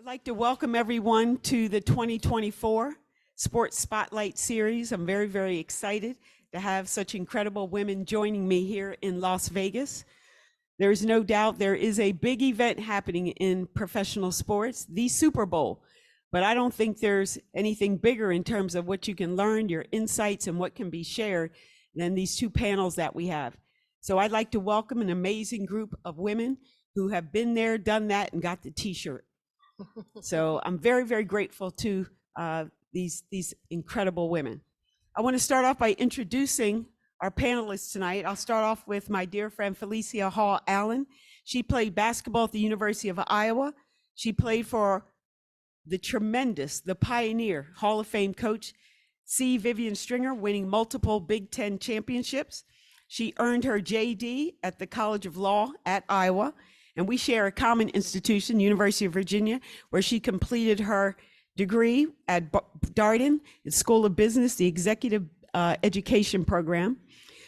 like to welcome everyone to the 2024 Sports Spotlight Series. I'm very, very excited to have such incredible women joining me here in Las Vegas. There is no doubt there is a big event happening in professional sports, the Super Bowl. But I don't think there's anything bigger in terms of what you can learn, your insights, and what can be shared than these two panels that we have. So I'd like to welcome an amazing group of women who have been there, done that, and got the t-shirt. So I'm very, very grateful to these incredible women. I want to start off by introducing our panelists tonight. I'll start off with my dear friend Felicia Hall Allen. She played basketball at the University of Iowa. She played for the tremendous, the pioneer, Hall of Fame coach C. Vivian Stringer, winning multiple Big Ten championships. She earned her JD at the College of Law at Iowa. And we share a common institution, University of Virginia, where she completed her degree at Darden, the School of Business, the Executive Education Program.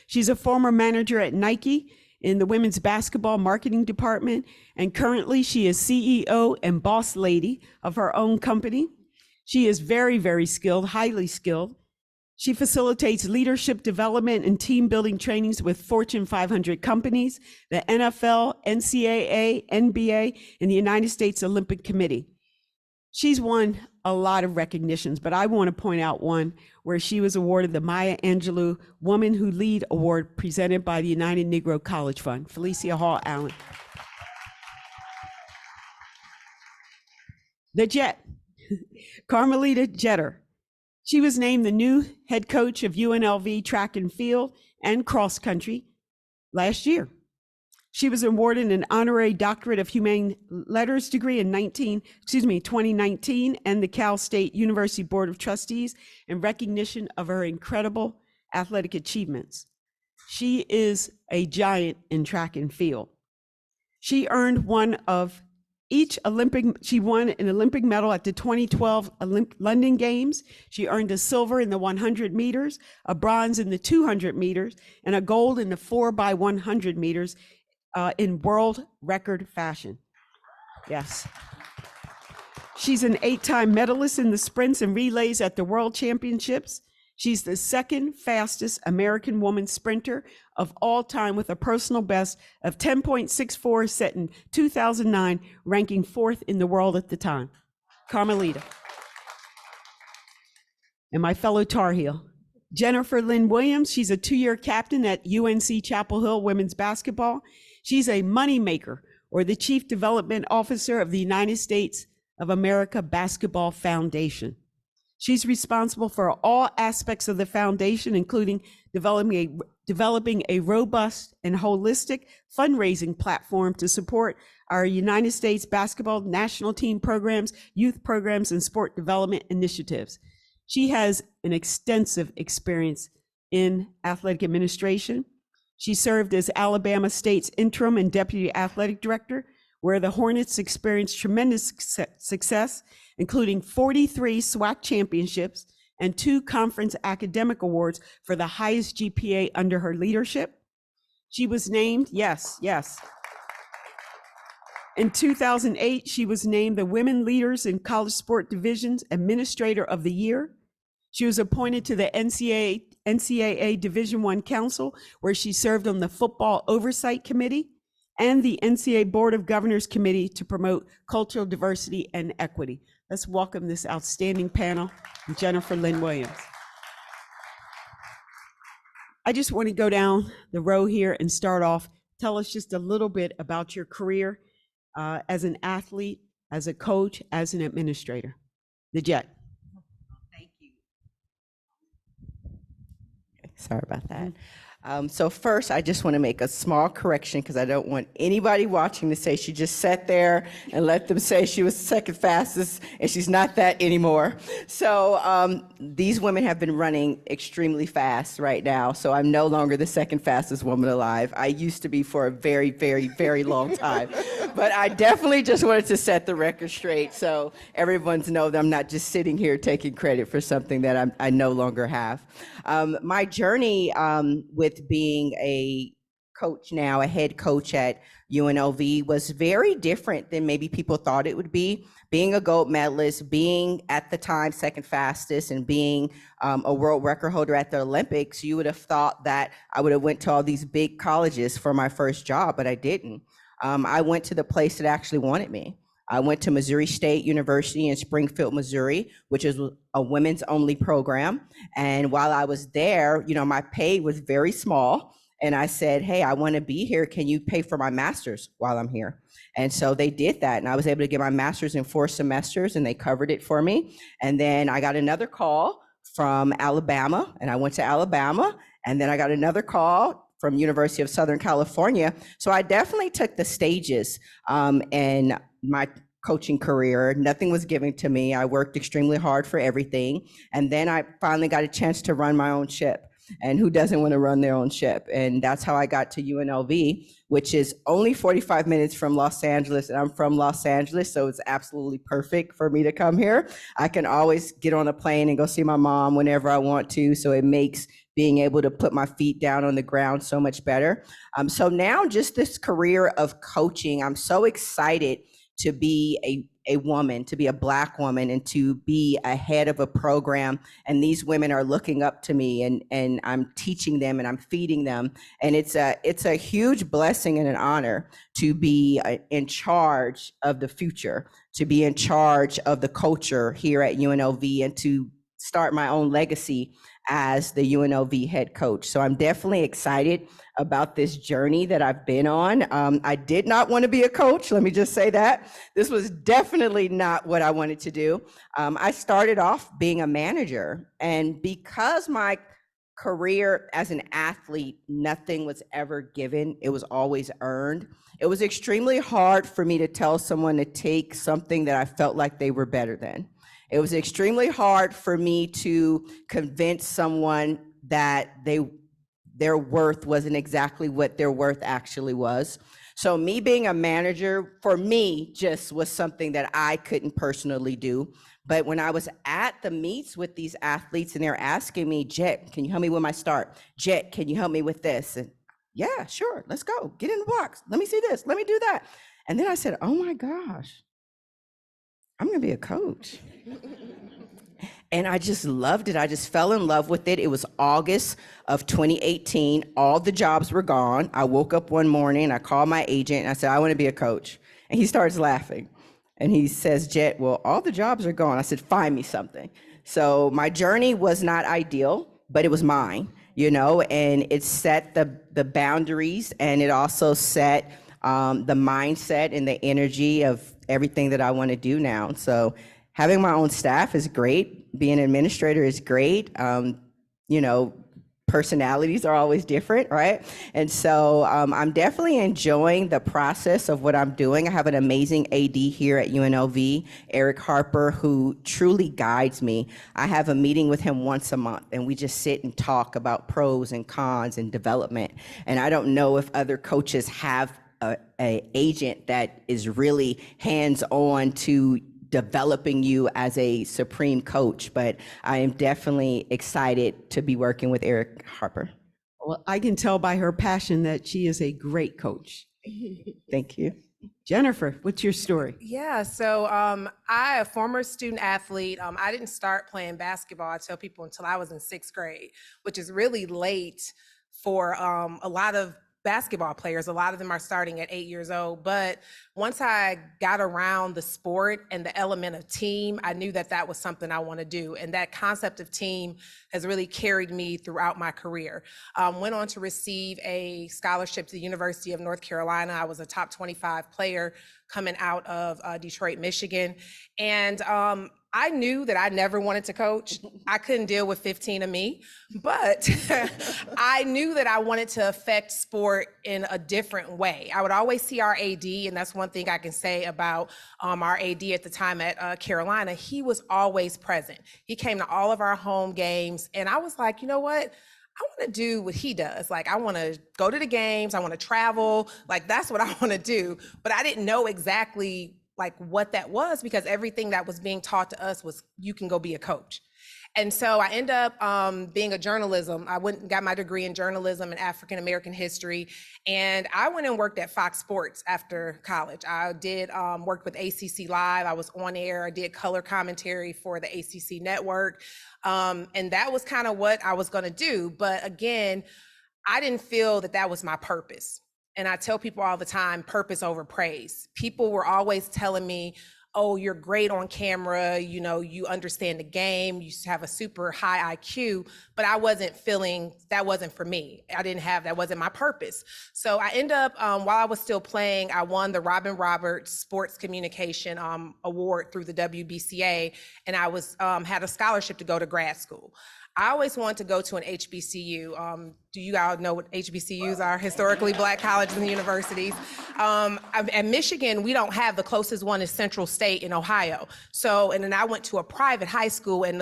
She's a former manager at Nike in the women's basketball marketing department, and currently she is CEO and boss lady of her own company. She is very, very skilled, highly skilled. She facilitates leadership development and team building trainings with Fortune 500 companies, the NFL, NCAA, NBA, and the United States Olympic Committee. She's won a lot of recognitions, but I want to point out one where she was awarded the Maya Angelou Woman Who Lead Award presented by the United Negro College Fund. Felicia Hall Allen. The Jet, Carmelita Jeter. She was named the new head coach of UNLV track and field and cross country last year. She was awarded an honorary doctorate of humane letters degree in 2019 and the Cal State University Board of Trustees in recognition of her incredible athletic achievements. She is a giant in track and field. She earned she won an Olympic medal at the 2012 London Games. She earned a silver in the 100 meters, a bronze in the 200 meters, and a gold in the 4x100 meters in world record fashion. Yes. She's an 8-time medalist in the sprints and relays at the World Championships. She's the second fastest American woman sprinter of all time with a personal best of 10.64 set in 2009, ranking 4th in the world at the time. Carmelita. And my fellow Tar Heel, Jennifer Lynn Williams. She's a 2-year captain at UNC Chapel Hill women's basketball. She's a moneymaker, or the Chief Development Officer of the United States of America Basketball Foundation. She's responsible for all aspects of the foundation, including developing a robust and holistic fundraising platform to support our United States basketball national team programs, youth programs, and sport development initiatives. She has an extensive experience in athletic administration. She served as Alabama State's interim and deputy athletic director, where the Hornets experienced tremendous success, including 43 SWAC championships and 2 conference academic awards for the highest GPA under her leadership. She was named, yes. In 2008, she was named the Women Leaders in College Sport Divisions Administrator of the Year. She was appointed to the NCAA Division I Council, where she served on the Football Oversight Committee and the NCAA Board of Governors Committee to promote cultural diversity and equity. Let's welcome this outstanding panel, Jennifer Lynn Williams. I just want to go down the row here and start off. Tell us just a little bit about your career as an athlete, as a coach, as an administrator. The Jet. Thank you. Okay, sorry about that. So first, I just want to make a small correction because I don't want anybody watching to say she just sat there and let them say she was the second fastest, and she's not that anymore. So these women have been running extremely fast right now, so I'm no longer the second fastest woman alive. I used to be for a very, very, very long time. But I definitely just wanted to set the record straight so everyone's know that I'm not just sitting here taking credit for something that I no longer have. My journey with being a coach now, a head coach at UNLV, was very different than maybe people thought it would be. Being a gold medalist, being at the time second fastest, and being a world record holder at the Olympics, you would have thought that I would have went to all these big colleges for my first job, but I didn't. I went to the place that actually wanted me. I went to Missouri State University in Springfield, Missouri, which is a women's only program. And while I was there, my pay was very small. And I said, hey, I want to be here. Can you pay for my master's while I'm here? And so they did that. And I was able to get my master's in 4 semesters, and they covered it for me. And then I got another call from Alabama, and I went to Alabama. And then I got another call from University of Southern California. So I definitely took the stages in my coaching career. Nothing was given to me. I worked extremely hard for everything. And then I finally got a chance to run my own ship. And who doesn't want to run their own ship? And that's how I got to UNLV, which is only 45 minutes from Los Angeles. And I'm from Los Angeles, so it's absolutely perfect for me to come here. I can always get on a plane and go see my mom whenever I want to. So it makes being able to put my feet down on the ground so much better. So now just this career of coaching, I'm so excited to be a woman, to be a Black woman, and to be a head of a program. And these women are looking up to me, and I'm teaching them and I'm feeding them. And it's a huge blessing and an honor to be in charge of the future, to be in charge of the culture here at UNLV, and to start my own legacy as the UNLV head coach. So I'm definitely excited about this journey that I've been on. I did not want to be a coach. Let me just say that. This was definitely not what I wanted to do. I started off being a manager, and because my career as an athlete, nothing was ever given. It was always earned. It was extremely hard for me to tell someone to take something that I felt like they were better than. It was extremely hard for me to convince someone that their worth wasn't exactly what their worth actually was. So me being a manager, for me, just was something that I couldn't personally do. But when I was at the meets with these athletes and they're asking me, Jet, can you help me with my start? Jet, can you help me with this? And yeah, sure, let's go. Get in the box. Let me see this. Let me do that. And then I said, oh my gosh, I'm gonna be a coach. And I just loved it. I just fell in love with it. It was August of 2018. All the jobs were gone. I woke up one morning, I called my agent, and I said, I want to be a coach. And he starts laughing. And he says, Jet, well, all the jobs are gone. I said, find me something. So my journey was not ideal, but it was mine, and it set the boundaries, and it also set the mindset and the energy of everything that I want to do now. So having my own staff is great. Being an administrator is great. Personalities are always different, right? And so I'm definitely enjoying the process of what I'm doing. I have an amazing AD here at UNLV, Eric Harper, who truly guides me. I have a meeting with him once a month, and we just sit and talk about pros and cons and development. And I don't know if other coaches have a agent that is really hands-on to developing you as a supreme coach, but I am definitely excited to be working with Eric Harper. Well, I can tell by her passion that she is a great coach. Thank you. Jennifer, what's your story? Yeah, so I, a former student athlete, I didn't start playing basketball, I tell people, until I was in 6th grade, which is really late for a lot of basketball players. A lot of them are starting at 8 years old. But once I got around the sport and the element of team, I knew that that was something I want to do. And that concept of team has really carried me throughout my career. Went on to receive a scholarship to the University of North Carolina. I was a top 25 player coming out of Detroit, Michigan. And I knew that I never wanted to coach. I couldn't deal with 15 of me, but I knew that I wanted to affect sport in a different way. I would always see our AD, and that's one thing I can say about our AD at the time at Carolina. He was always present. He came to all of our home games, and I was like, you know what? I want to do what he does. Like, I want to go to the games. I want to travel. Like, that's what I want to do. But I didn't know exactly like what that was, because everything that was being taught to us was, you can go be a coach. And so I ended up being a journalism. I went and got my degree in journalism and African American history. And I went and worked at Fox Sports after college. I did work with ACC Live. I was on air. I did color commentary for the ACC network. And that was kind of what I was going to do. But again, I didn't feel that that was my purpose. And I tell people all the time, purpose over praise. People were always telling me, oh, you're great on camera, you know, you understand the game, you have a super high IQ, but I wasn't feeling, that wasn't for me. I didn't have, that wasn't my purpose. So I ended up, while I was still playing, I won the Robin Roberts Sports Communication Award through the WBCA, and I was had a scholarship to go to grad school. I always wanted to go to an HBCU. Do you all know what HBCUs are? Historically Black colleges and universities. At Michigan, we don't have, the closest one is Central State in Ohio. So, and then I went to a private high school, and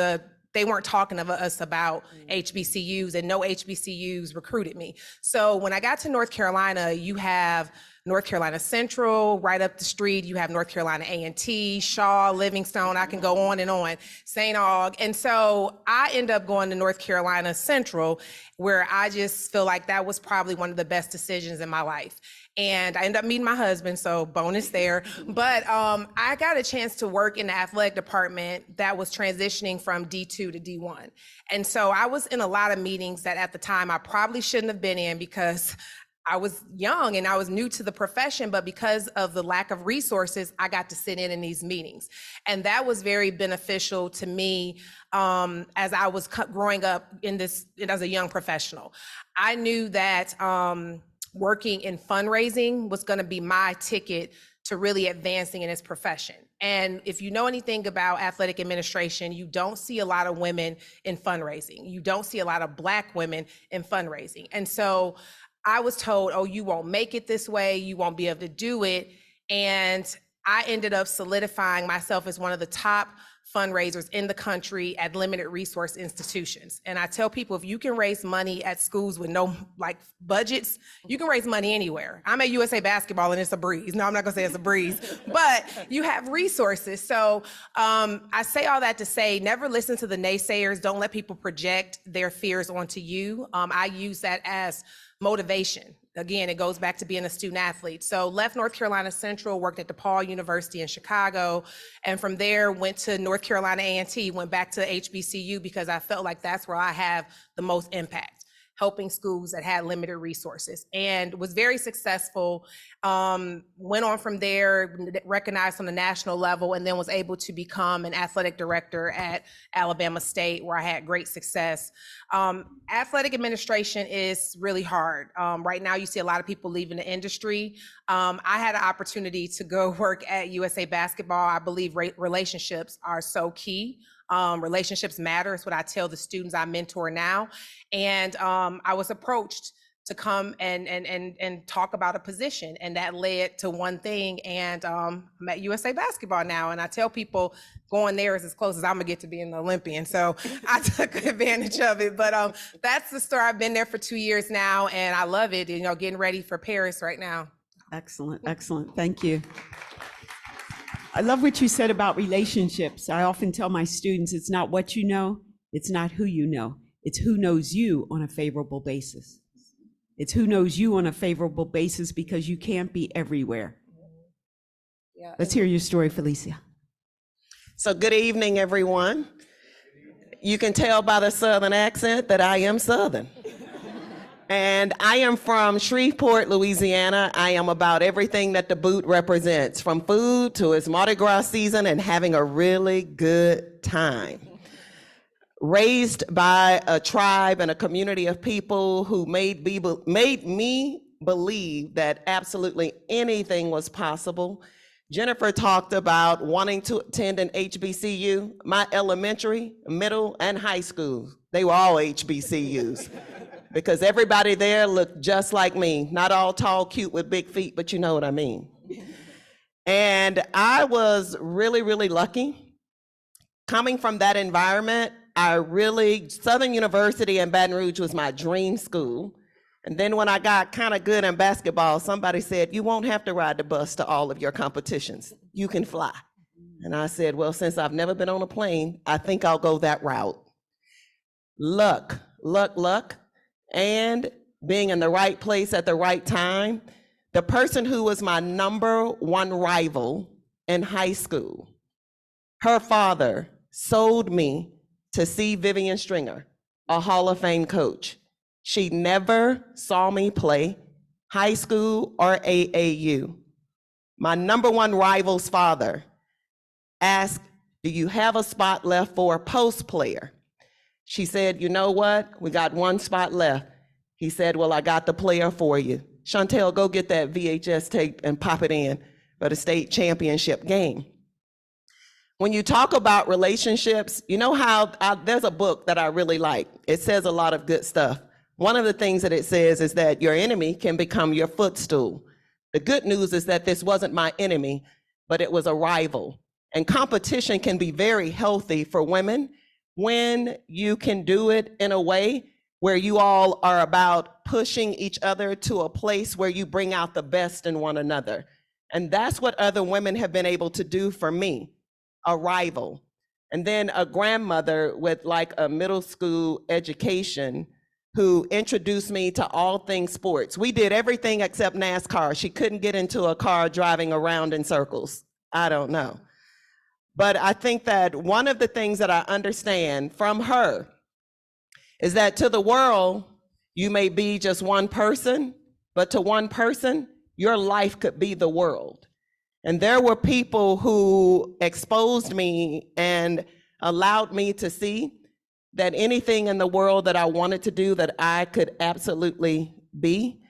they weren't talking to us about HBCUs, and no HBCUs recruited me. So when I got to North Carolina, you have North Carolina Central, right up the street, you have North Carolina A&T, Shaw, Livingstone, I can go on, St. Aug. And so I ended up going to North Carolina Central, where I just feel like that was probably one of the best decisions in my life. And I ended up meeting my husband, so bonus there. But I got a chance to work in the athletic department that was transitioning from D2 to D1. And so I was in a lot of meetings that at the time I probably shouldn't have been in, because I was young and I was new to the profession, but because of the lack of resources, I got to sit in these meetings. And that was very beneficial to me as I was growing up in this, as a young professional. I knew that working in fundraising was gonna be my ticket to really advancing in this profession. And if you know anything about athletic administration, you don't see a lot of women in fundraising. You don't see a lot of Black women in fundraising. And so I was told, oh, you won't make it this way, you won't be able to do it. And I ended up solidifying myself as one of the top fundraisers in the country at limited resource institutions. And I tell people, if you can raise money at schools with no budgets, you can raise money anywhere. I'm at USA Basketball and it's a breeze. No, I'm not gonna say it's a breeze, but you have resources. So I say all that to say, never listen to the naysayers. Don't let people project their fears onto you. I use that as motivation. Again, it goes back to being a student athlete. So left North Carolina Central, worked at DePaul University in Chicago, and from there went to North Carolina A&T, went back to HBCU because I felt like that's where I have the most impact, helping schools that had limited resources, and was very successful. Went on from there, recognized on the national level, and then was able to become an athletic director at Alabama State, where I had great success. Athletic administration is really hard. Right now, you see a lot of people leaving the industry. I had an opportunity to go work at USA Basketball. I believe relationships are so key. Relationships matter. It's what I tell the students I mentor now. And I was approached to come and talk about a position, and that led to one thing. And I'm at USA Basketball now, and I tell people going there is as close as I'm gonna get to being an Olympian. So I took advantage of it. But that's the story. I've been there for 2 years now, and I love it. You know, getting ready for Paris right now. Excellent, excellent. Thank you. I love what you said about relationships. I often tell my students, it's not what you know, it's not who you know, it's who knows you on a favorable basis. It's who knows you on a favorable basis, because you can't be everywhere. Yeah. Let's hear your story, Felicia. So good evening, everyone. You can tell by the Southern accent that I am Southern. And I am from Shreveport, Louisiana. I am about everything that the boot represents, from food to its Mardi Gras season and having a really good time. Raised by a tribe and a community of people who made me believe that absolutely anything was possible. Jennifer talked about wanting to attend an HBCU. My elementary, middle, and high school, they were all HBCUs. Because everybody there looked just like me. Not all tall, cute with big feet, but you know what I mean. And I was really, really lucky. Coming from that environment, Southern University in Baton Rouge was my dream school. And then when I got kind of good in basketball, somebody said, you won't have to ride the bus to all of your competitions. You can fly. And I said, well, since I've never been on a plane, I think I'll go that route. luck, and being in the right place at the right time. The person who was my number one rival in high school, her father sold me to see Vivian Stringer, a Hall of Fame coach. She never saw me play high school or AAU. My number one rival's father asked, "Do you have a spot left for a post player?" She said, "You know what? We got one spot left." He said, "Well, I got the player for you. Chantel, go get that VHS tape and pop it in for the state championship game." When you talk about relationships, you know how there's a book that I really like. It says a lot of good stuff. One of the things that it says is that your enemy can become your footstool. The good news is that this wasn't my enemy, but it was a rival. And competition can be very healthy for women when you can do it in a way where you all are about pushing each other to a place where you bring out the best in one another. And that's what other women have been able to do for me, a rival. And then a grandmother with like a middle school education who introduced me to all things sports. We did everything except NASCAR. She couldn't get into a car driving around in circles. I don't know. But I think that one of the things that I understand from her is that to the world, you may be just one person, but to one person, your life could be the world. And there were people who exposed me and allowed me to see that anything in the world that I wanted to do, that I could absolutely be.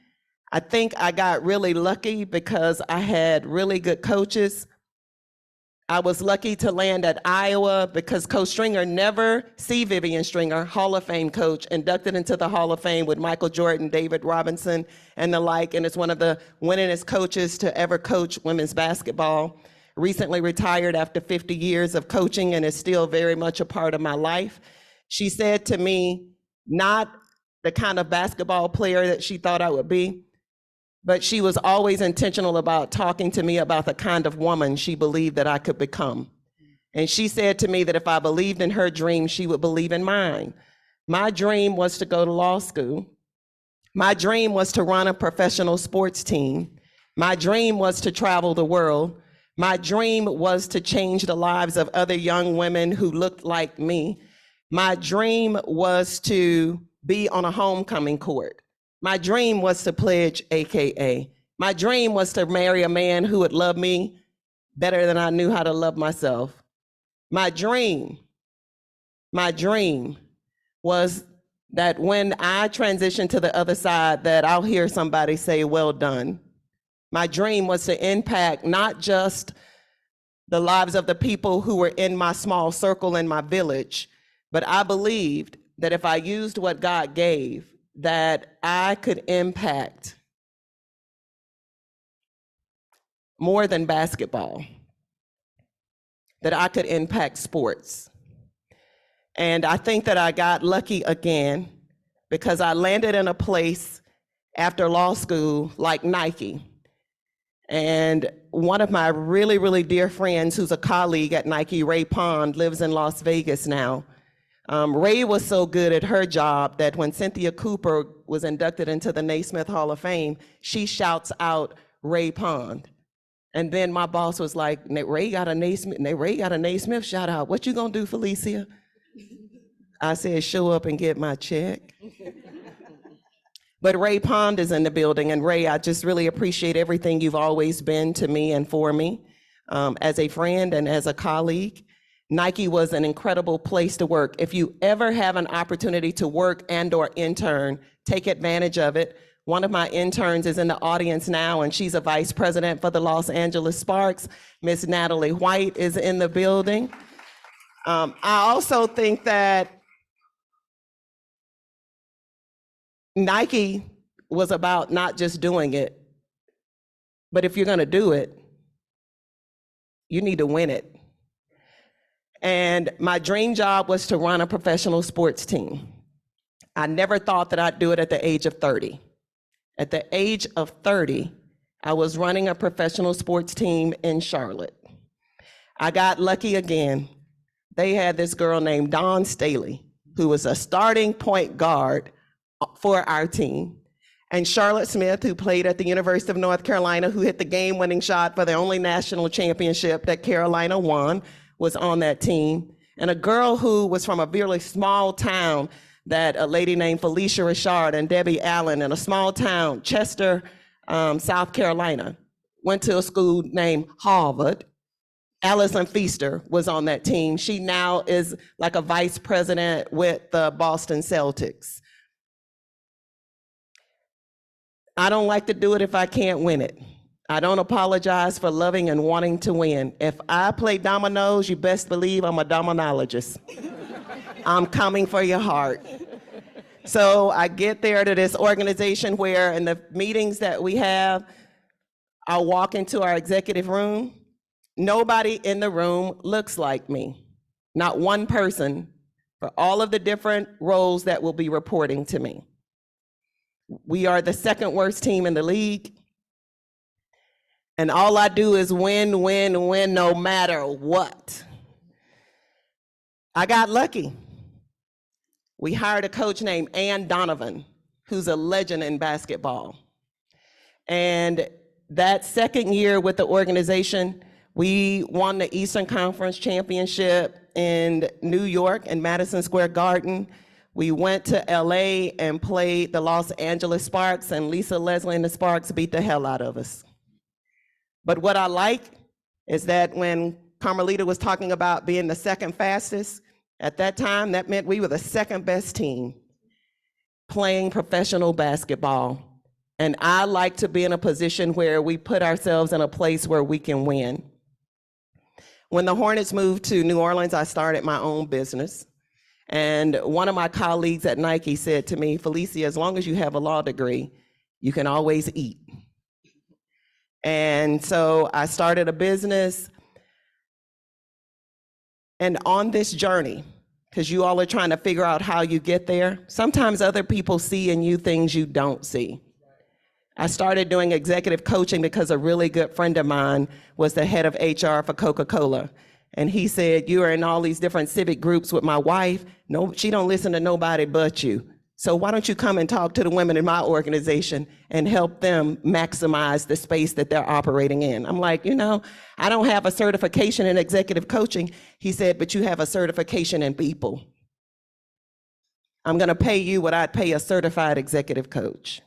I think I got really lucky because I had really good coaches. I was lucky to land at Iowa because Coach Stringer never see Vivian Stringer, Hall of Fame coach, inducted into the Hall of Fame with Michael Jordan, David Robinson, and the like, and is one of the winningest coaches to ever coach women's basketball. Recently retired after 50 years of coaching and is still very much a part of my life. She said to me, not the kind of basketball player that she thought I would be, but she was always intentional about talking to me about the kind of woman she believed that I could become. And she said to me that if I believed in her dream, she would believe in mine. My dream was to go to law school. My dream was to run a professional sports team. My dream was to travel the world. My dream was to change the lives of other young women who looked like me. My dream was to be on a homecoming court. My dream was to pledge AKA. My dream was to marry a man who would love me better than I knew how to love myself. My dream was that when I transition to the other side, that I'll hear somebody say, "Well done." My dream was to impact not just the lives of the people who were in my small circle in my village, but I believed that if I used what God gave, that I could impact more than basketball, that I could impact sports. And I think that I got lucky again because I landed in a place after law school like Nike. And one of my really, really dear friends who's a colleague at Nike, Ray Pond, lives in Las Vegas now. Ray was so good at her job that when Cynthia Cooper was inducted into the Naismith Hall of Fame, she shouts out Ray Pond. And then my boss was like, Ray got a Naismith shout out. What you gonna do, Felicia? I said, show up and get my check. But Ray Pond is in the building, and Ray, I just really appreciate everything you've always been to me and for me as a friend and as a colleague. Nike was an incredible place to work. If you ever have an opportunity to work and or intern, take advantage of it. One of my interns is in the audience now, and she's a vice president for the Los Angeles Sparks. Miss Natalie White is in the building. I also think that Nike was about not just doing it, but if you're gonna do it, you need to win it. And my dream job was to run a professional sports team. I never thought that I'd do it at the age of 30. At the age of 30, I was running a professional sports team in Charlotte. I got lucky again. They had this girl named Dawn Staley, who was a starting point guard for our team, and Charlotte Smith, who played at the University of North Carolina, who hit the game-winning shot for the only national championship that Carolina won, was on that team. And a girl who was from a really small town, that a lady named Felicia Richard and Debbie Allen, in a small town, Chester, South Carolina, went to a school named Harvard. Allison Feaster was on that team. She now is like a vice president with the Boston Celtics. I don't like to do it if I can't win it. I don't apologize for loving and wanting to win. If I play dominoes, you best believe I'm a dominologist. I'm coming for your heart. So I get there to this organization where in the meetings that we have, I'll walk into our executive room. Nobody in the room looks like me. Not one person for all of the different roles that will be reporting to me. We are the second worst team in the league. And all I do is win, win, win, no matter what. I got lucky. We hired a coach named Ann Donovan, who's a legend in basketball. And that second year with the organization, we won the Eastern Conference Championship in New York in Madison Square Garden. We went to LA and played the Los Angeles Sparks, and Lisa Leslie and the Sparks beat the hell out of us. But what I like is that when Carmelita was talking about being the second fastest, at that time, that meant we were the second best team playing professional basketball. And I like to be in a position where we put ourselves in a place where we can win. When the Hornets moved to New Orleans, I started my own business. And one of my colleagues at Nike said to me, Felicia, as long as you have a law degree, you can always eat. And so I started a business. And on this journey, because you all are trying to figure out how you get there, sometimes other people see in you things you don't see. I started doing executive coaching because a really good friend of mine was the head of HR for Coca-Cola. And he said, you are in all these different civic groups with my wife. No, she don't listen to nobody but you. So why don't you come and talk to the women in my organization and help them maximize the space that they're operating in? I'm like, you know, I don't have a certification in executive coaching. He said, but you have a certification in people. I'm gonna pay you what I'd pay a certified executive coach.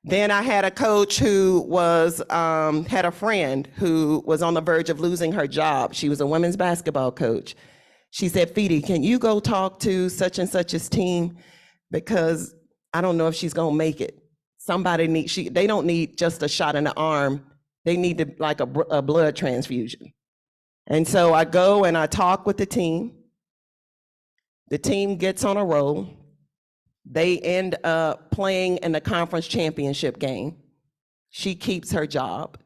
Then I had a coach who was, had a friend who was on the verge of losing her job. She was a women's basketball coach. She said, Feedy, can you go talk to such and such's team? Because I don't know if she's gonna make it. Somebody needs, they don't need just a shot in the arm. They need to, like a blood transfusion. And so I go and I talk with the team. The team gets on a roll. They end up playing in the conference championship game. She keeps her job.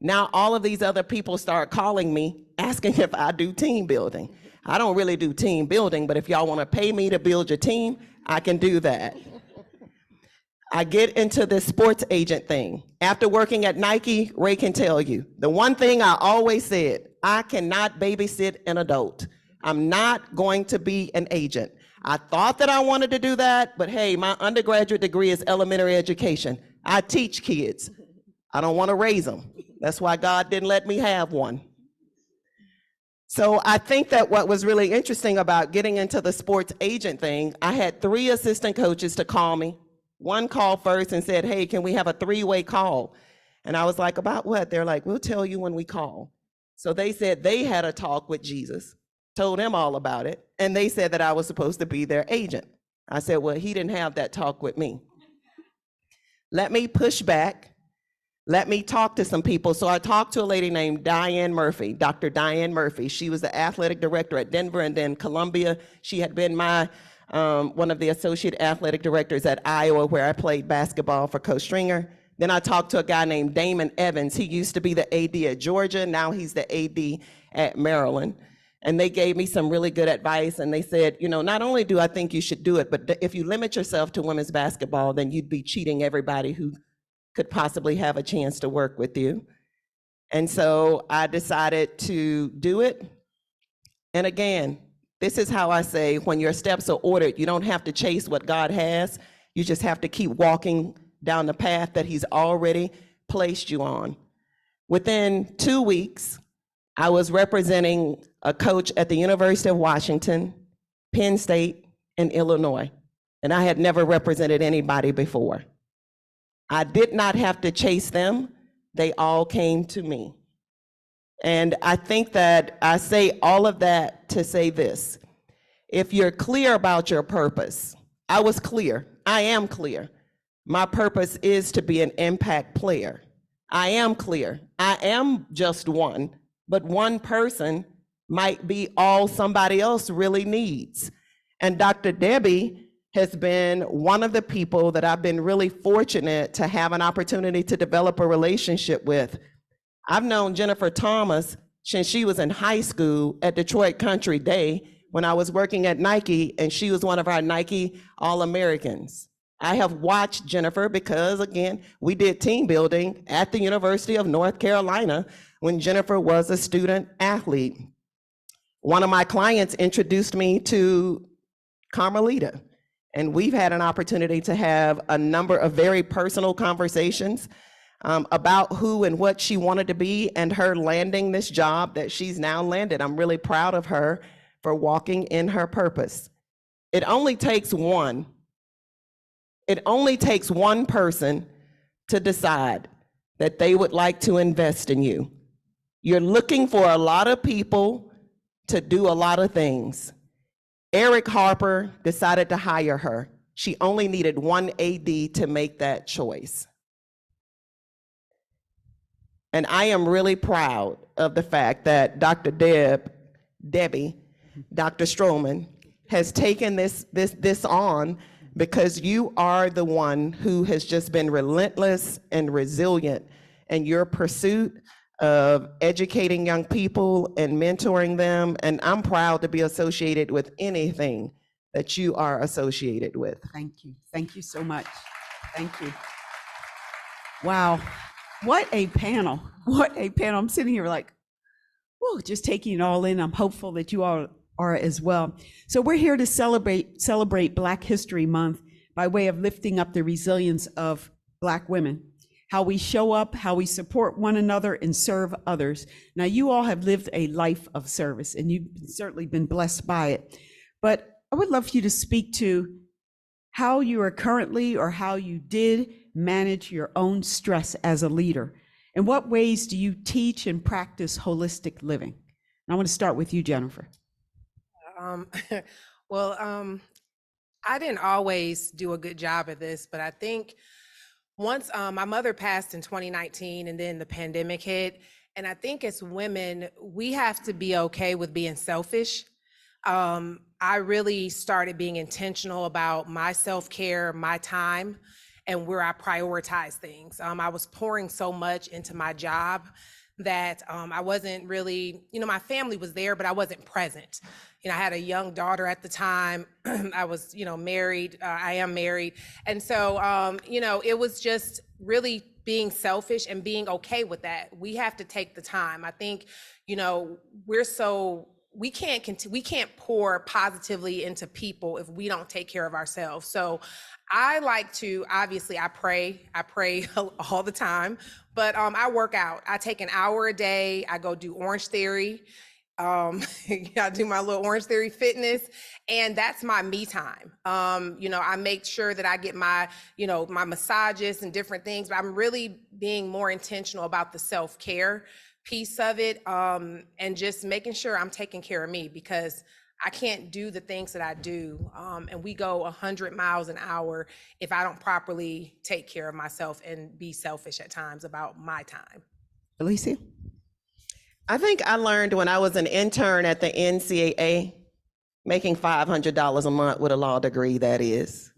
Now all of these other people start calling me, asking if I do team building. I don't really do team building, but if y'all wanna pay me to build your team, I can do that. I get into this sports agent thing. After working at Nike, Ray can tell you, the one thing I always said, I cannot babysit an adult. I'm not going to be an agent. I thought that I wanted to do that, but hey, my undergraduate degree is elementary education. I teach kids. I don't want to raise them. That's why God didn't let me have one. So I think that what was really interesting about getting into the sports agent thing, I had 3 assistant coaches to call me. One called first and said, hey, can we have a 3-way call? And I was like, about what? They're like, we'll tell you when we call. So they said they had a talk with Jesus, told him all about it, and they said that I was supposed to be their agent. I said, well, he didn't have that talk with me. Let me push back. Let me talk to some people. So I talked to a lady named Diane Murphy, Dr. Diane Murphy. She was the athletic director at Denver and then Columbia. She had been my one of the associate athletic directors at Iowa, where I played basketball for Coach Stringer. Then I talked to a guy named Damon Evans. He used to be the AD at Georgia. Now he's the AD at Maryland. And they gave me some really good advice. And they said, you know, not only do I think you should do it, but if you limit yourself to women's basketball, then you'd be cheating everybody who could possibly have a chance to work with you. And so I decided to do it. And again, This is how I say, when your steps are ordered, you don't have to chase what God has. You just have to keep walking down the path that he's already placed you on. Within 2 weeks, I was representing a coach at the University of Washington, Penn State, and Illinois, and I had never represented anybody before. I did not have to chase them. They all came to me. And I think that I say all of that to say this. If you're clear about your purpose, I was clear. I am clear. My purpose is to be an impact player. I am clear. I am just one, but one person might be all somebody else really needs. And Dr. Debbie has been one of the people that I've been really fortunate to have an opportunity to develop a relationship with. I've known Jennifer Thomas since she was in high school at Detroit Country Day when I was working at Nike, and she was one of our Nike All-Americans. I have watched Jennifer because, again, we did team building at the University of North Carolina when Jennifer was a student athlete. One of my clients introduced me to Carmelita, and we've had an opportunity to have a number of very personal conversations about who and what she wanted to be, and her landing this job that she's now landed. I'm really proud of her for walking in her purpose. It only takes one person to decide that they would like to invest in you. You're looking for a lot of people to do a lot of things. Eric Harper decided to hire her. She only needed one AD to make that choice. And I am really proud of the fact that Dr. Debbie, Dr. Stroman, has taken this on, because you are the one who has just been relentless and resilient in your pursuit of educating young people and mentoring them. And I'm proud to be associated with anything that you are associated with. Thank you. Thank you so much. Thank you. Wow. What a panel. What a panel. I'm sitting here like, whoa, just taking it all in. I'm hopeful that you all are as well. So we're here to celebrate Black History Month by way of lifting up the resilience of Black women, how we show up, how we support one another and serve others. Now, you all have lived a life of service, and you've certainly been blessed by it. But I would love for you to speak to how you are currently, or how you did, manage your own stress as a leader. In what ways do you teach and practice holistic living? And I want to start with you, Jennifer. I didn't always do a good job at this, but I think once my mother passed in 2019, and then the pandemic hit, and I think as women, we have to be okay with being selfish. I really started being intentional about my self-care, my time, and where I prioritize things. I was pouring so much into my job that I wasn't really, my family was there, but I wasn't present. I had a young daughter at the time. I was, married. I am married. And so, it was just really being selfish and being okay with that. We have to take the time. I think, we can't pour positively into people if we don't take care of ourselves. So I like to, obviously I pray all the time, but I work out. I take an hour a day. I go do Orange Theory. I do my little Orange Theory fitness, and that's my me time. I make sure that I get my massages and different things, but I'm really being more intentional about the self-care piece of it, and just making sure I'm taking care of me, because I can't do the things that I do, and we go 100 miles an hour if I don't properly take care of myself and be selfish at times about my time. Alicia? I think I learned when I was an intern at the NCAA, making $500 a month with a law degree, that is.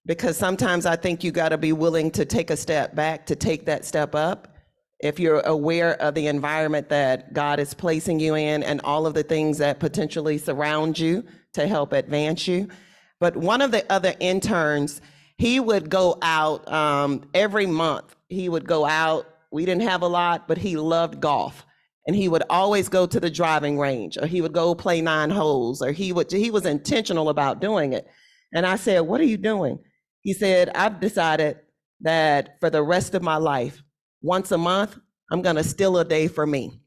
Because sometimes I think you gotta be willing to take a step back to take that step up. If you're aware of the environment that God is placing you in and all of the things that potentially surround you to help advance you. But one of the other interns, he would go out every month. He would go out. We didn't have a lot, but he loved golf. and he would always go to the driving range, or he would go play 9 holes, or he was intentional about doing it. And I said, "What are you doing?" He said, "I've decided that for the rest of my life, once a month, I'm gonna steal a day for me.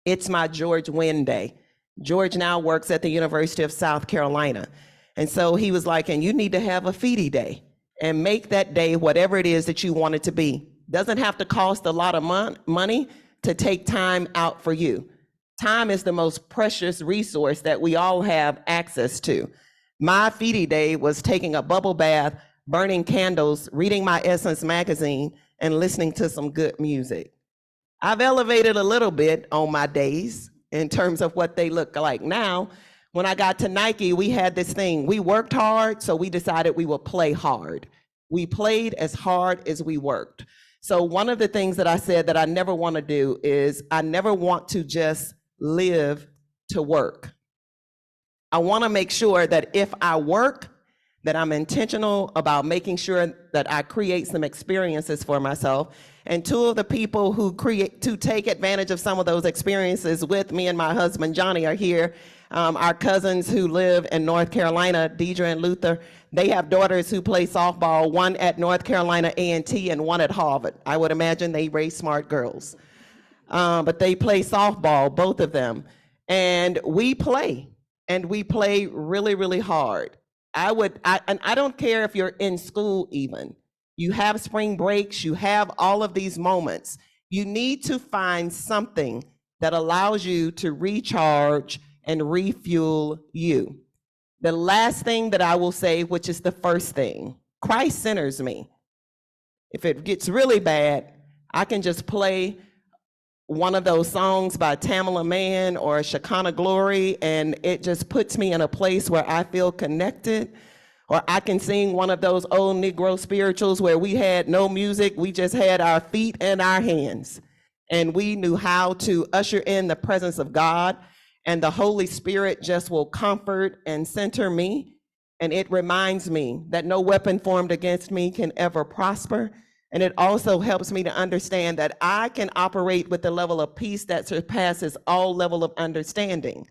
It's my George Wynn Day." George now works at the University of South Carolina. And so he was like, "And you need to have a feedie day and make that day whatever it is that you want it to be. Doesn't have to cost a lot of money to take time out for you." Time is the most precious resource that we all have access to. My feedie day was taking a bubble bath, burning candles, reading my Essence magazine, and listening to some good music. I've elevated a little bit on my days in terms of what they look like now. When I got to Nike, we had this thing. We worked hard, so we decided we would play hard. We played as hard as we worked. So one of the things that I said that I never want to do is I never want to just live to work. I want to make sure that if I work, that I'm intentional about making sure that I create some experiences for myself. And two of the people who take advantage of some of those experiences with me and my husband, Johnny, are here. Our cousins who live in North Carolina, Deidre and Luther, they have daughters who play softball, one at North Carolina A&T and one at Harvard. I would imagine they raise smart girls. But they play softball, both of them. And we play really, really hard. And I don't care if you're in school even. You have spring breaks, you have all of these moments. You need to find something that allows you to recharge and refuel you. The last thing that I will say, which is the first thing, Christ centers me. If it gets really bad, I can just play one of those songs by Tamala Mann or Shekinah Glory, and it just puts me in a place where I feel connected. Or I can sing one of those old Negro spirituals where we had no music, we just had our feet and our hands. And we knew how to usher in the presence of God, and the Holy Spirit just will comfort and center me. And it reminds me that no weapon formed against me can ever prosper. And it also helps me to understand that I can operate with the level of peace that surpasses all level of understanding.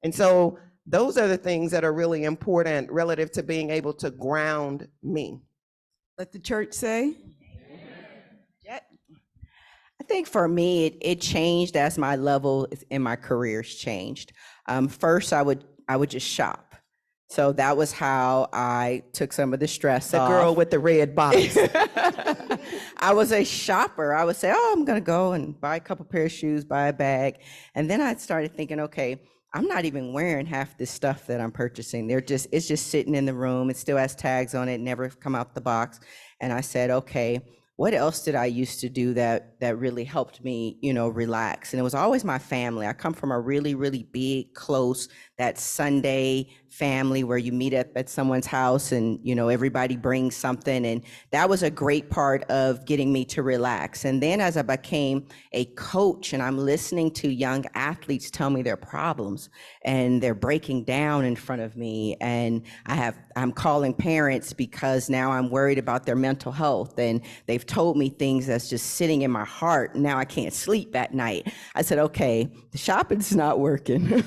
And so those are the things that are really important relative to being able to ground me. Let the church say. I think for me, it changed as my level in my careers changed. First, I would just shop. So that was how I took some of the stress off. The girl with the red box. I was a shopper. I would say, "Oh, I'm going to go and buy a couple pair of shoes, buy a bag." And then I started thinking, okay, I'm not even wearing half this stuff that I'm purchasing. It's just sitting in the room. It still has tags on it, never come out the box. And I said, okay, what else did I used to do that really helped me, relax? And it was always my family. I come from a really, really big, close, that Sunday family where you meet up at someone's house and, everybody brings something. And that was a great part of getting me to relax. And then as I became a coach and I'm listening to young athletes tell me their problems and they're breaking down in front of me, and I'm calling parents because now I'm worried about their mental health, and they've told me things that's just sitting in my heart. And now I can't sleep at night. I said, okay, the shopping's not working.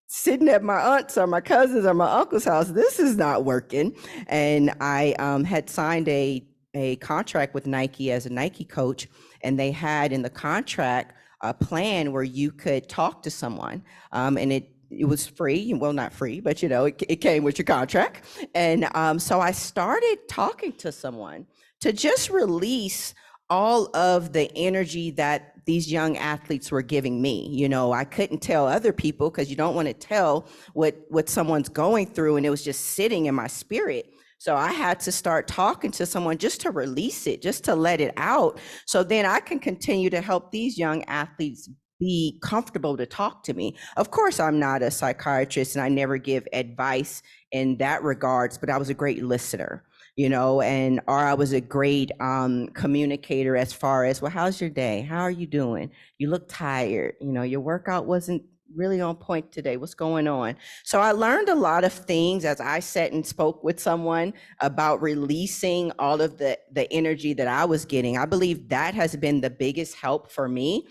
Sitting at my aunt's or my cousin's or my uncle's house, this is not working. And I had signed a contract with Nike as a Nike coach, and they had in the contract a plan where you could talk to someone, and it was free. Well, not free, but it came with your contract. And so I started talking to someone to just release all of the energy that these young athletes were giving me. I couldn't tell other people because you don't want to tell what someone's going through, and it was just sitting in my spirit. So I had to start talking to someone just to release it, just to let it out. So then I can continue to help these young athletes be comfortable to talk to me. Of course, I'm not a psychiatrist and I never give advice in that regards, but I was a great listener. Or I was a great communicator as far as, well, how's your day? How are you doing? You look tired. Your workout wasn't really on point today. What's going on? So I learned a lot of things as I sat and spoke with someone about releasing all of the energy that I was getting. I believe that has been the biggest help for me.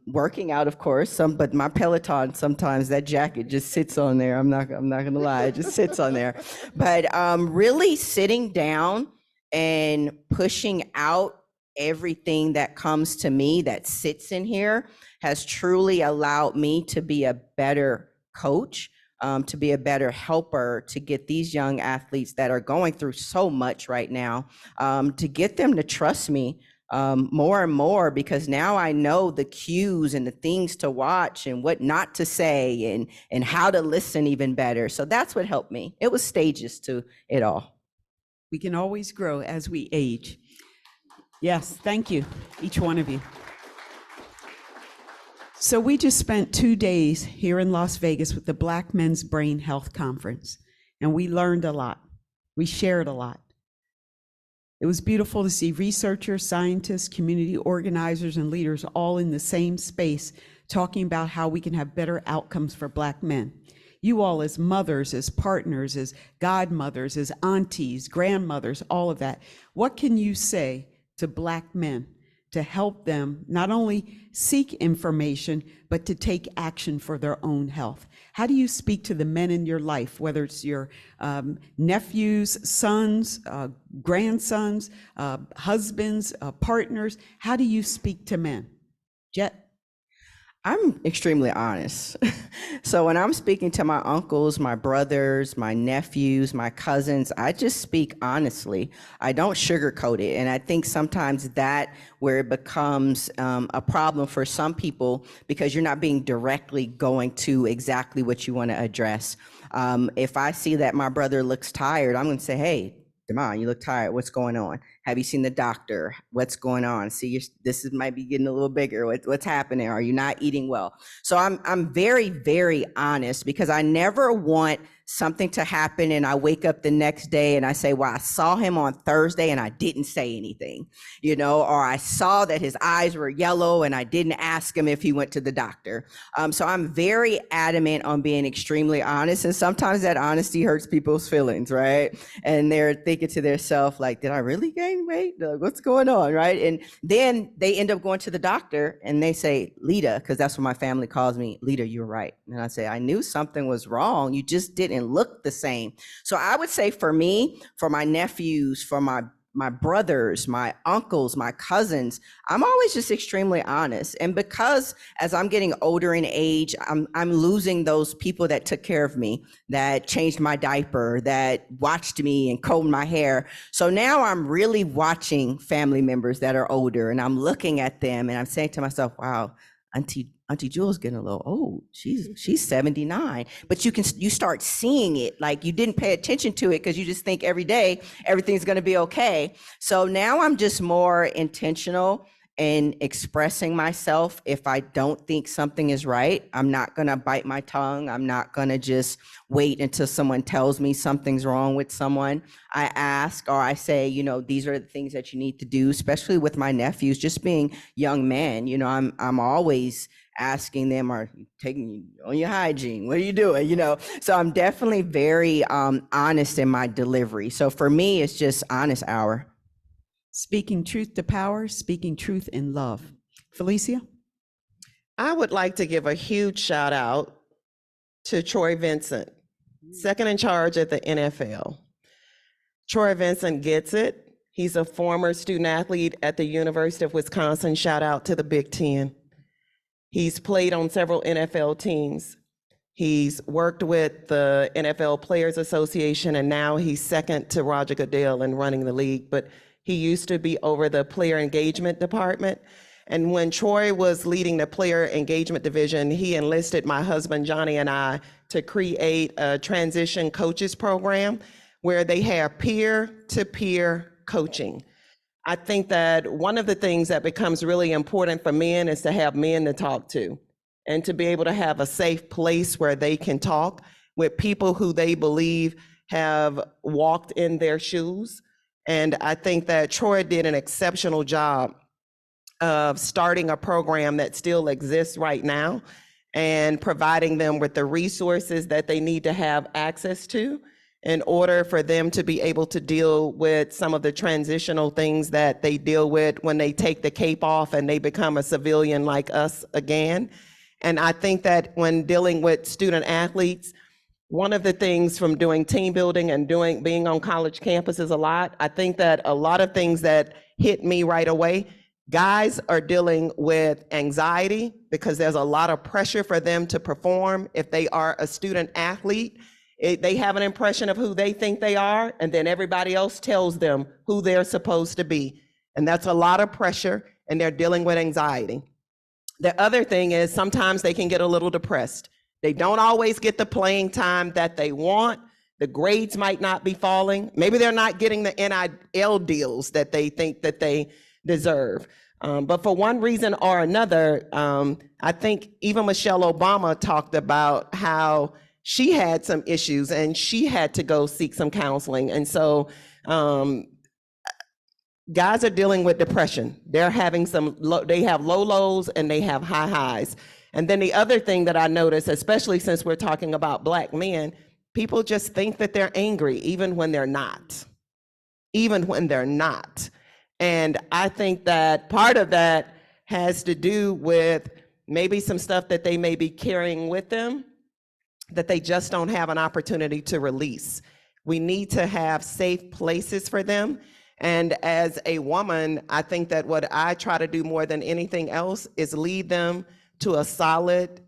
Working out, of course, but my Peloton, sometimes that jacket just sits on there. I'm not gonna lie, it just sits on there. But really sitting down and pushing out everything that comes to me that sits in here has truly allowed me to be a better coach, to be a better helper, to get these young athletes that are going through so much right now, to get them to trust me more and more, because now I know the cues and the things to watch and what not to say and how to listen even better. So that's what helped me. It was stages to it all. We can always grow as we age. Yes, thank you, each one of you. So we just spent 2 days here in Las Vegas with the Black Men's Brain Health Conference, and we learned a lot. We shared a lot. It was beautiful to see researchers, scientists, community organizers, and leaders all in the same space talking about how we can have better outcomes for Black men. You all as mothers, as partners, as godmothers, as aunties, grandmothers, all of that. What can you say to Black men to help them not only seek information, but to take action for their own health? How do you speak to the men in your life, whether it's your nephews, sons, grandsons, husbands, partners? How do you speak to men? Jet? I'm extremely honest. So when I'm speaking to my uncles, my brothers, my nephews, my cousins, I just speak honestly. I don't sugarcoat it. And I think sometimes that where it becomes a problem for some people, because you're not being directly going to exactly what you want to address. If I see that my brother looks tired, I'm going to say, hey, Damon, you look tired. What's going on? Have you seen the doctor? What's going on? See, this might be getting a little bigger. What's happening? Are you not eating well? So I'm very, very honest, because I never want something to happen and I wake up the next day and I say, well, I saw him on Thursday and I didn't say anything, or I saw that his eyes were yellow and I didn't ask him if he went to the doctor. So I'm very adamant on being extremely honest. And sometimes that honesty hurts people's feelings, right? And they're thinking to themselves, like, did I really gain weight? What's going on, right? And then they end up going to the doctor and they say, Lita, because that's what my family calls me, Lita, you're right. And I say, I knew something was wrong. You just didn't look the same. So I would say for me, for my nephews, for my brothers, my uncles, my cousins, I'm always just extremely honest. And because as I'm getting older in age, I'm losing those people that took care of me, that changed my diaper, that watched me and combed my hair. So now I'm really watching family members that are older, and I'm looking at them and I'm saying to myself, wow, Auntie Jewel's getting a little old. She's 79, but you start seeing it, like you didn't pay attention to it because you just think every day everything's going to be okay. So now I'm just more intentional in expressing myself. If I don't think something is right, I'm not going to bite my tongue. I'm not going to just wait until someone tells me something's wrong with someone. I ask, or I say, these are the things that you need to do, especially with my nephews, just being young men. I'm always asking them, are you taking on your hygiene? What are you doing? So I'm definitely very honest in my delivery. So for me, it's just honest hour. Speaking truth to power, speaking truth in love. Felicia? I would like to give a huge shout out to Troy Vincent, second in charge at the NFL. Troy Vincent gets it. He's a former student athlete at the University of Wisconsin. Shout out to the Big Ten. He's played on several NFL teams. He's worked with the NFL Players Association, and now he's second to Roger Goodell in running the league. But he used to be over the player engagement department. And when Troy was leading the player engagement division, he enlisted my husband, Johnny, and I to create a transition coaches program where they have peer-to-peer coaching. I think that one of the things that becomes really important for men is to have men to talk to and to be able to have a safe place where they can talk with people who they believe have walked in their shoes. And I think that Troy did an exceptional job of starting a program that still exists right now. and providing them with the resources that they need to have access to in order for them to be able to deal with some of the transitional things that they deal with when they take the cape off and they become a civilian like us again. And I think that when dealing with student athletes, one of the things from doing team building and being on college campuses a lot, I think that a lot of things that hit me right away, guys are dealing with anxiety because there's a lot of pressure for them to perform. If they are a student athlete, they have an impression of who they think they are, and then everybody else tells them who they're supposed to be. And that's a lot of pressure, and they're dealing with anxiety. The other thing is sometimes they can get a little depressed. They don't always get the playing time that they want. The grades might not be falling. Maybe they're not getting the NIL deals that they think that they deserve. But for one reason or another, I think even Michelle Obama talked about how she had some issues and she had to go seek some counseling. And so guys are dealing with depression. They're having they have low lows and they have high highs. And then the other thing that I noticed, especially since we're talking about Black men, people just think that they're angry even when they're not. Even when they're not. And I think that part of that has to do with maybe some stuff that they may be carrying with them that they just don't have an opportunity to release. We need to have safe places for them. And as a woman, I think that what I try to do more than anything else is lead them to a solid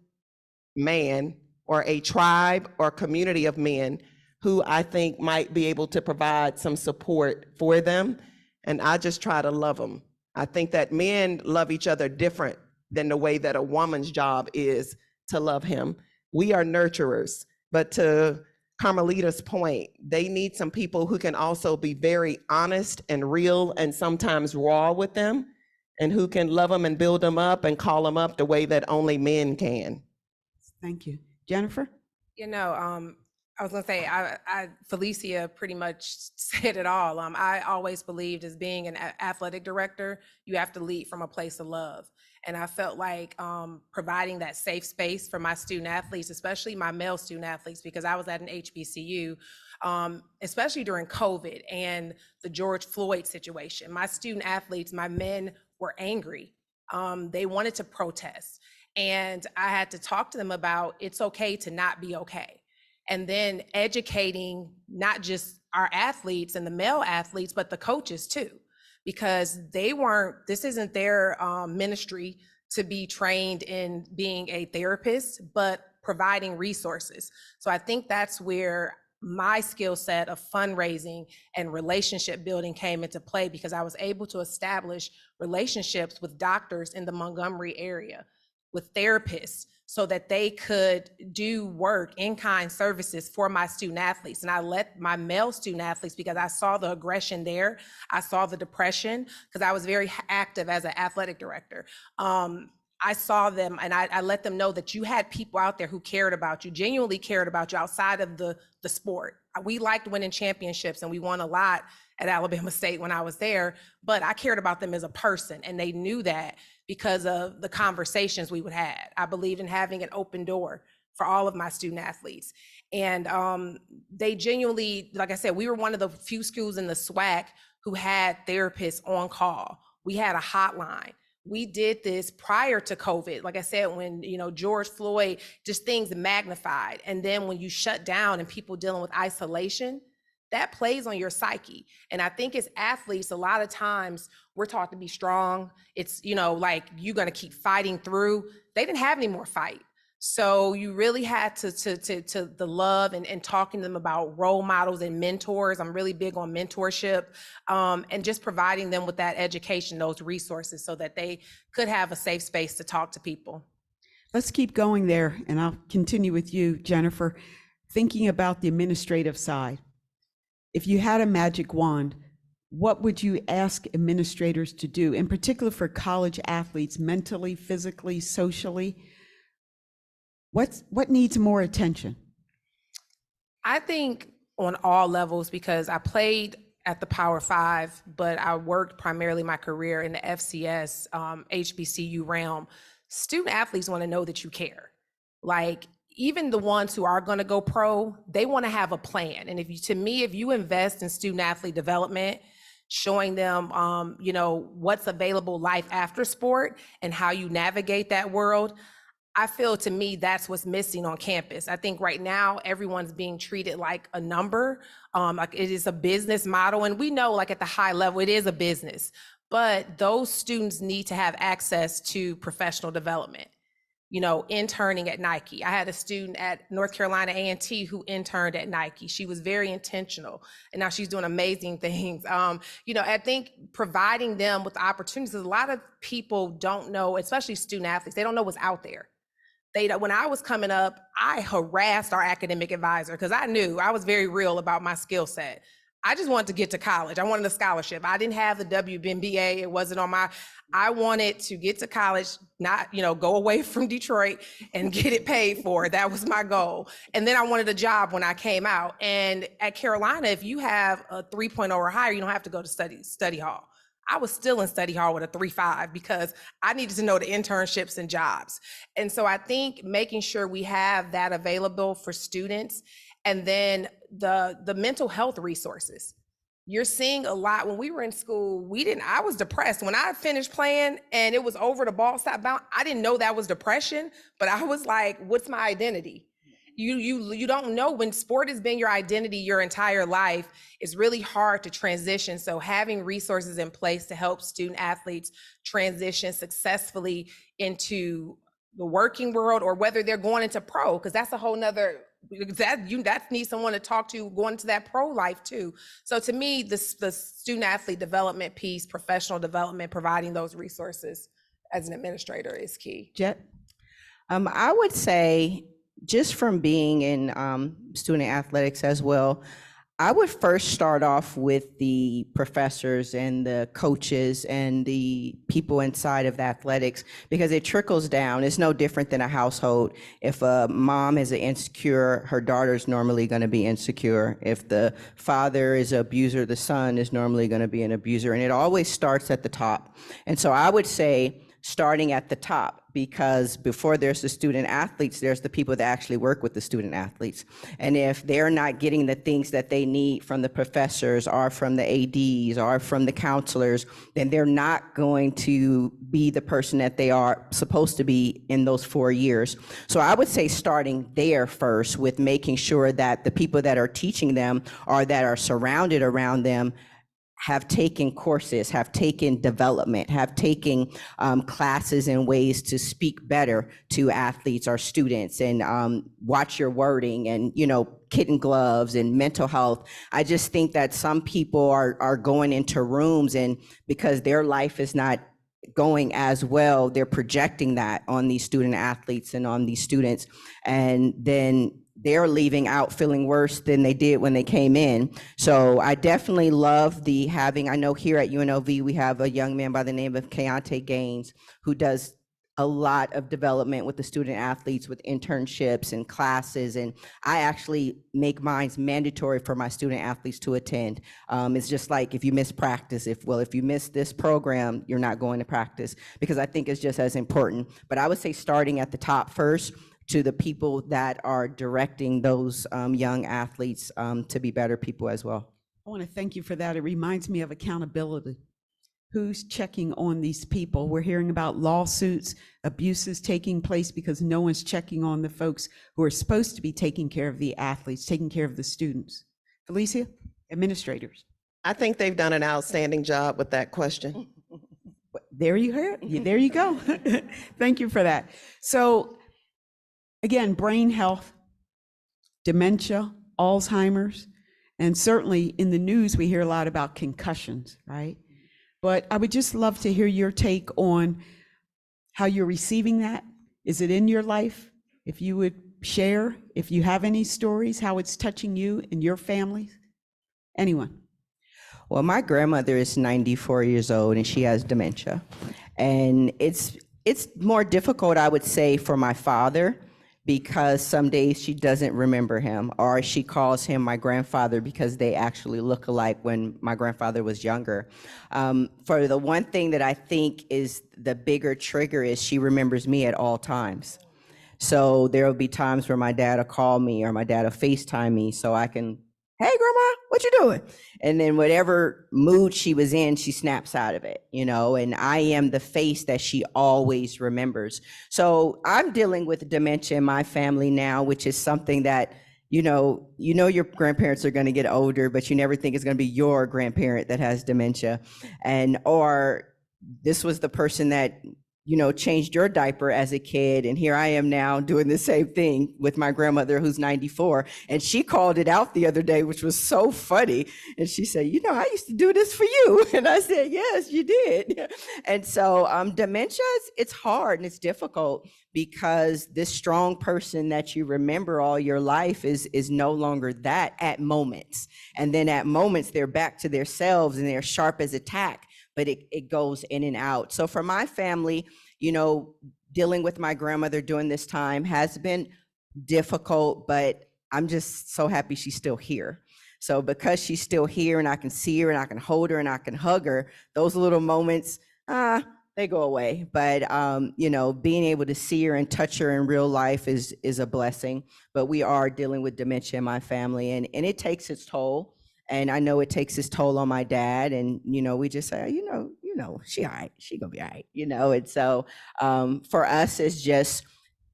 man or a tribe or community of men who I think might be able to provide some support for them. And I just try to love them. I think that men love each other different than the way that a woman's job is to love him. We are nurturers, but to Carmelita's point, they need some people who can also be very honest and real and sometimes raw with them, and who can love them and build them up and call them up the way that only men can. Thank you. Jennifer? You know, I was gonna say, Felicia pretty much said it all. I always believed as being an athletic director, you have to lead from a place of love. And I felt like providing that safe space for my student athletes, especially my male student athletes, because I was at an HBCU, especially during COVID and the George Floyd situation. My student athletes, my men were angry. They wanted to protest. And I had to talk to them about it's okay to not be okay. And then educating not just our athletes and the male athletes, but the coaches too, because this isn't their ministry to be trained in being a therapist, but providing resources. So I think that's where my skill set of fundraising and relationship building came into play, because I was able to establish relationships with doctors in the Montgomery area, with therapists, so that they could do work, in-kind services for my student athletes. And I let my male student athletes, because I saw the aggression there, I saw the depression, because I was very active as an athletic director. I saw them and I let them know that you had people out there who cared about you, genuinely cared about you outside of the sport. We liked winning championships and we won a lot at Alabama State when I was there, but I cared about them as a person, and they knew that because of the conversations we would have. I believed in having an open door for all of my student athletes. And they genuinely, like I said, we were one of the few schools in the SWAC who had therapists on call. We had a hotline. We did this prior to COVID. Like I said, when, George Floyd, just things magnified. And then when you shut down and people dealing with isolation, that plays on your psyche. And I think as athletes, a lot of times we're taught to be strong. It's, like you're gonna keep fighting through. They didn't have any more fight. So you really had to the love and talking to them about role models and mentors. I'm really big on mentorship, and just providing them with that education, those resources, so that they could have a safe space to talk to people. Let's keep going there, and I'll continue with you, Jennifer. Thinking about the administrative side, if you had a magic wand, what would you ask administrators to do, in particular for college athletes, mentally, physically, socially? What needs more attention? I think on all levels, because I played at the Power Five, but I worked primarily my career in the FCS, HBCU realm. Student athletes want to know that you care. Like, even the ones who are going to go pro, they want to have a plan. And if you, to me, if you invest in student athlete development, showing them, what's available life after sport and how you navigate that world, I feel, to me, that's what's missing on campus. I think right now everyone's being treated like a number, like it is a business model. And we know, like, at the high level, it is a business, but those students need to have access to professional development. Interning at Nike. I had a student at North Carolina A&T who interned at Nike. She was very intentional, and now she's doing amazing things. I think providing them with the opportunities, a lot of people don't know, especially student athletes, they don't know what's out there. When I was coming up, I harassed our academic advisor because I knew, I was very real about my skill set. I just wanted to get to college. I wanted a scholarship. I didn't have the WBMBA. It wasn't on I wanted to get to college, not, go away from Detroit and get it paid for. That was my goal. And then I wanted a job when I came out. And at Carolina, if you have a 3.0 or higher, you don't have to go to study hall. I was still in study hall with a 3.5 because I needed to know the internships and jobs. And so I think making sure we have that available for students, and then the mental health resources. You're seeing a lot. When we were in school, I was depressed. When I finished playing and it was over, the ball stopped bound, I didn't know that was depression, but I was like, what's my identity? You don't know. When sport has been your identity your entire life, it's really hard to transition. So having resources in place to help student athletes transition successfully into the working world, or whether they're going into pro, because that's a whole nother, that needs someone to talk to going into that pro life too. So to me, the student athlete development piece, professional development, providing those resources as an administrator is key. Jet? I would say, just from being in student athletics as well, I would first start off with the professors and the coaches and the people inside of the athletics, because it trickles down. It's no different than a household. If a mom is insecure, her daughter's normally going to be insecure. If the father is an abuser, the son is normally going to be an abuser. And it always starts at the top. And so I would say, starting at the top, because before there's the student athletes, there's the people that actually work with the student athletes. And if they're not getting the things that they need from the professors or from the ADs or from the counselors, then they're not going to be the person that they are supposed to be in those 4 years. So I would say starting there first, with making sure that the people that are teaching them or that are surrounded around them have taken courses, have taken development, have taken classes and ways to speak better to athletes or students, and watch your wording, and, kitten gloves and mental health. I just think that some people are going into rooms, and because their life is not going as well, they're projecting that on these student athletes and on these students, and then they're leaving out feeling worse than they did when they came in. So I definitely love I know here at UNLV, we have a young man by the name of Keontae Gaines, who does a lot of development with the student athletes with internships and classes. And I actually make mine mandatory for my student athletes to attend. It's just like, if you miss practice, if you miss this program, you're not going to practice, because I think it's just as important. But I would say starting at the top first, to the people that are directing those young athletes to be better people as well. I want to thank you for that. It reminds me of accountability. Who's checking on these people? We're hearing about lawsuits, abuses taking place because no one's checking on the folks who are supposed to be taking care of the athletes, taking care of the students. Felicia, administrators. I think they've done an outstanding job with that question. There you hear it. There you go. Thank you for that. So again, brain health, dementia, Alzheimer's, and certainly in the news, we hear a lot about concussions, right? But I would just love to hear your take on how you're receiving that. Is it in your life? If you would share, if you have any stories, how it's touching you and your families. Anyone? Well, my grandmother is 94 years old and she has dementia. And it's more difficult, I would say, for my father, because some days she doesn't remember him, or she calls him my grandfather because they actually look alike when my grandfather was younger. For the one thing that I think is the bigger trigger is she remembers me at all times. So there will be times where my dad will call me or my dad will FaceTime me so I can, hey, grandma, what you doing? And then whatever mood she was in, she snaps out of it, you know, and I am the face that she always remembers. So I'm dealing with dementia in my family now, which is something that, you know your grandparents are going to get older, but you never think it's going to be your grandparent that has dementia. And, or this was the person that, changed your diaper as a kid. And here I am now doing the same thing with my grandmother who's 94. And she called it out the other day, which was so funny. And she said, I used to do this for you. And I said, yes, you did. And so dementia, it's hard and it's difficult because this strong person that you remember all your life is no longer that at moments. And then at moments, they're back to themselves and they're sharp as a tack, but it goes in and out. So for my family, dealing with my grandmother during this time has been difficult, but I'm just so happy she's still here. So because she's still here and I can see her and I can hold her and I can hug her, those little moments, they go away. But, being able to see her and touch her in real life is a blessing. But we are dealing with dementia in my family, and it takes its toll. And I know it takes its toll on my dad. And, we just say, she all right, she gonna be all right, And so for us, it's just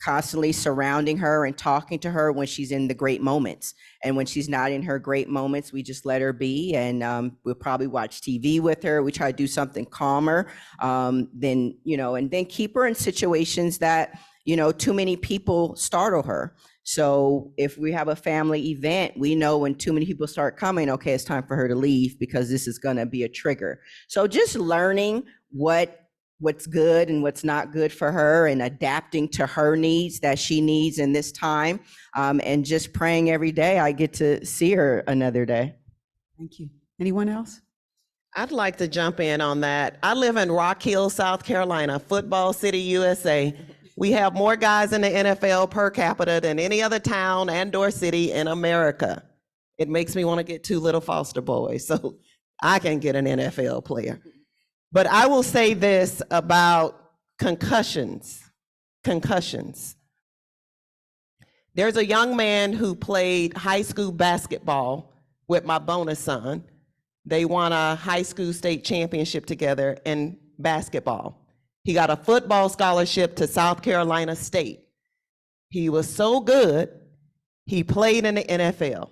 constantly surrounding her and talking to her when she's in the great moments. And when she's not in her great moments, we just let her be. And we'll probably watch TV with her. We try to do something calmer, and then keep her in situations that, too many people startle her. So if we have a family event, we know when too many people start coming, okay, it's time for her to leave because this is going to be a trigger. So just learning what's good and what's not good for her and adapting to her needs that she needs in this time, and just praying every day I get to see her another day. Thank you. Anyone else? I'd like to jump in on that. I live in Rock Hill, South Carolina, football city, USA. We have more guys in the NFL per capita than any other town and/or city in America. It makes me want to get 2 little foster boys so I can get an NFL player. But I will say this about concussions. There's a young man who played high school basketball with my bonus son. They won a high school state championship together in basketball. He got a football scholarship to South Carolina State. He was so good, he played in the NFL.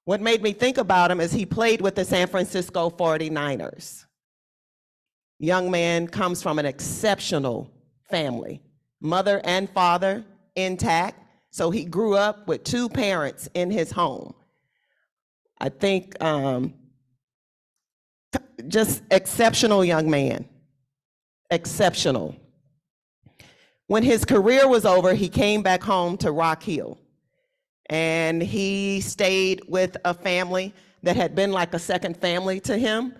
What made me think about him is he played with the San Francisco 49ers. Young man comes from an exceptional family, mother and father intact. So he grew up with 2 parents in his home. I think just exceptional young man. Exceptional. When his career was over, he came back home to Rock Hill, and he stayed with a family that had been like a second family to him.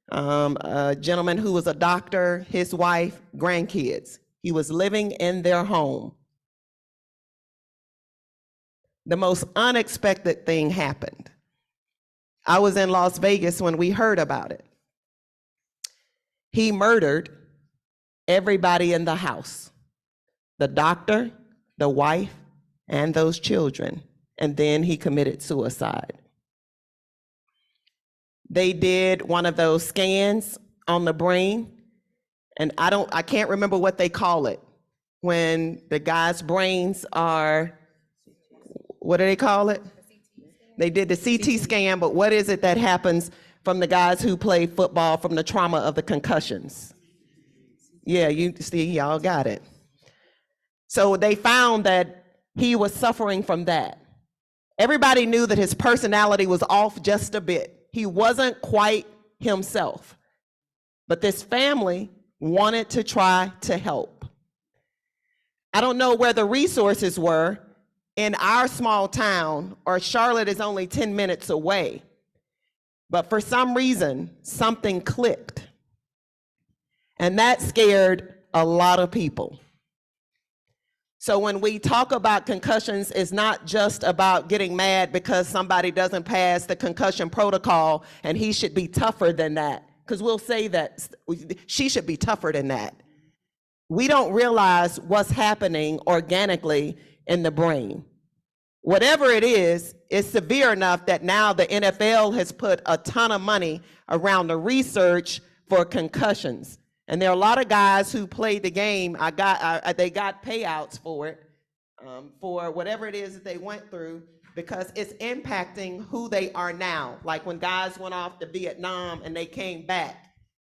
A gentleman who was a doctor, his wife, grandkids. He was living in their home. The most unexpected thing happened. I was in Las Vegas when we heard about it. He murdered everybody in the house, the doctor, the wife, and those children, and then he committed suicide. They did one of those scans on the brain, and I can't remember what they call it, when the guy's brains are, what do they call it? They did the CT scan, but what is it that happens from the guys who play football from the trauma of the concussions? Yeah, you see, y'all got it. So they found that he was suffering from that. Everybody knew that his personality was off just a bit. He wasn't quite himself. But this family wanted to try to help. I don't know where the resources were in our small town, or Charlotte is only 10 minutes away. But for some reason, something clicked. And that scared a lot of people. So when we talk about concussions, it's not just about getting mad because somebody doesn't pass the concussion protocol and he should be tougher than that. Because we'll say that she should be tougher than that. we don't realize what's happening organically in the brain. Whatever it is, it's severe enough that now the NFL has put a ton of money around the research for concussions. And there are a lot of guys who played the game, they got payouts for it, for whatever it is that they went through, because it's impacting who they are now. Like when guys went off to Vietnam and they came back,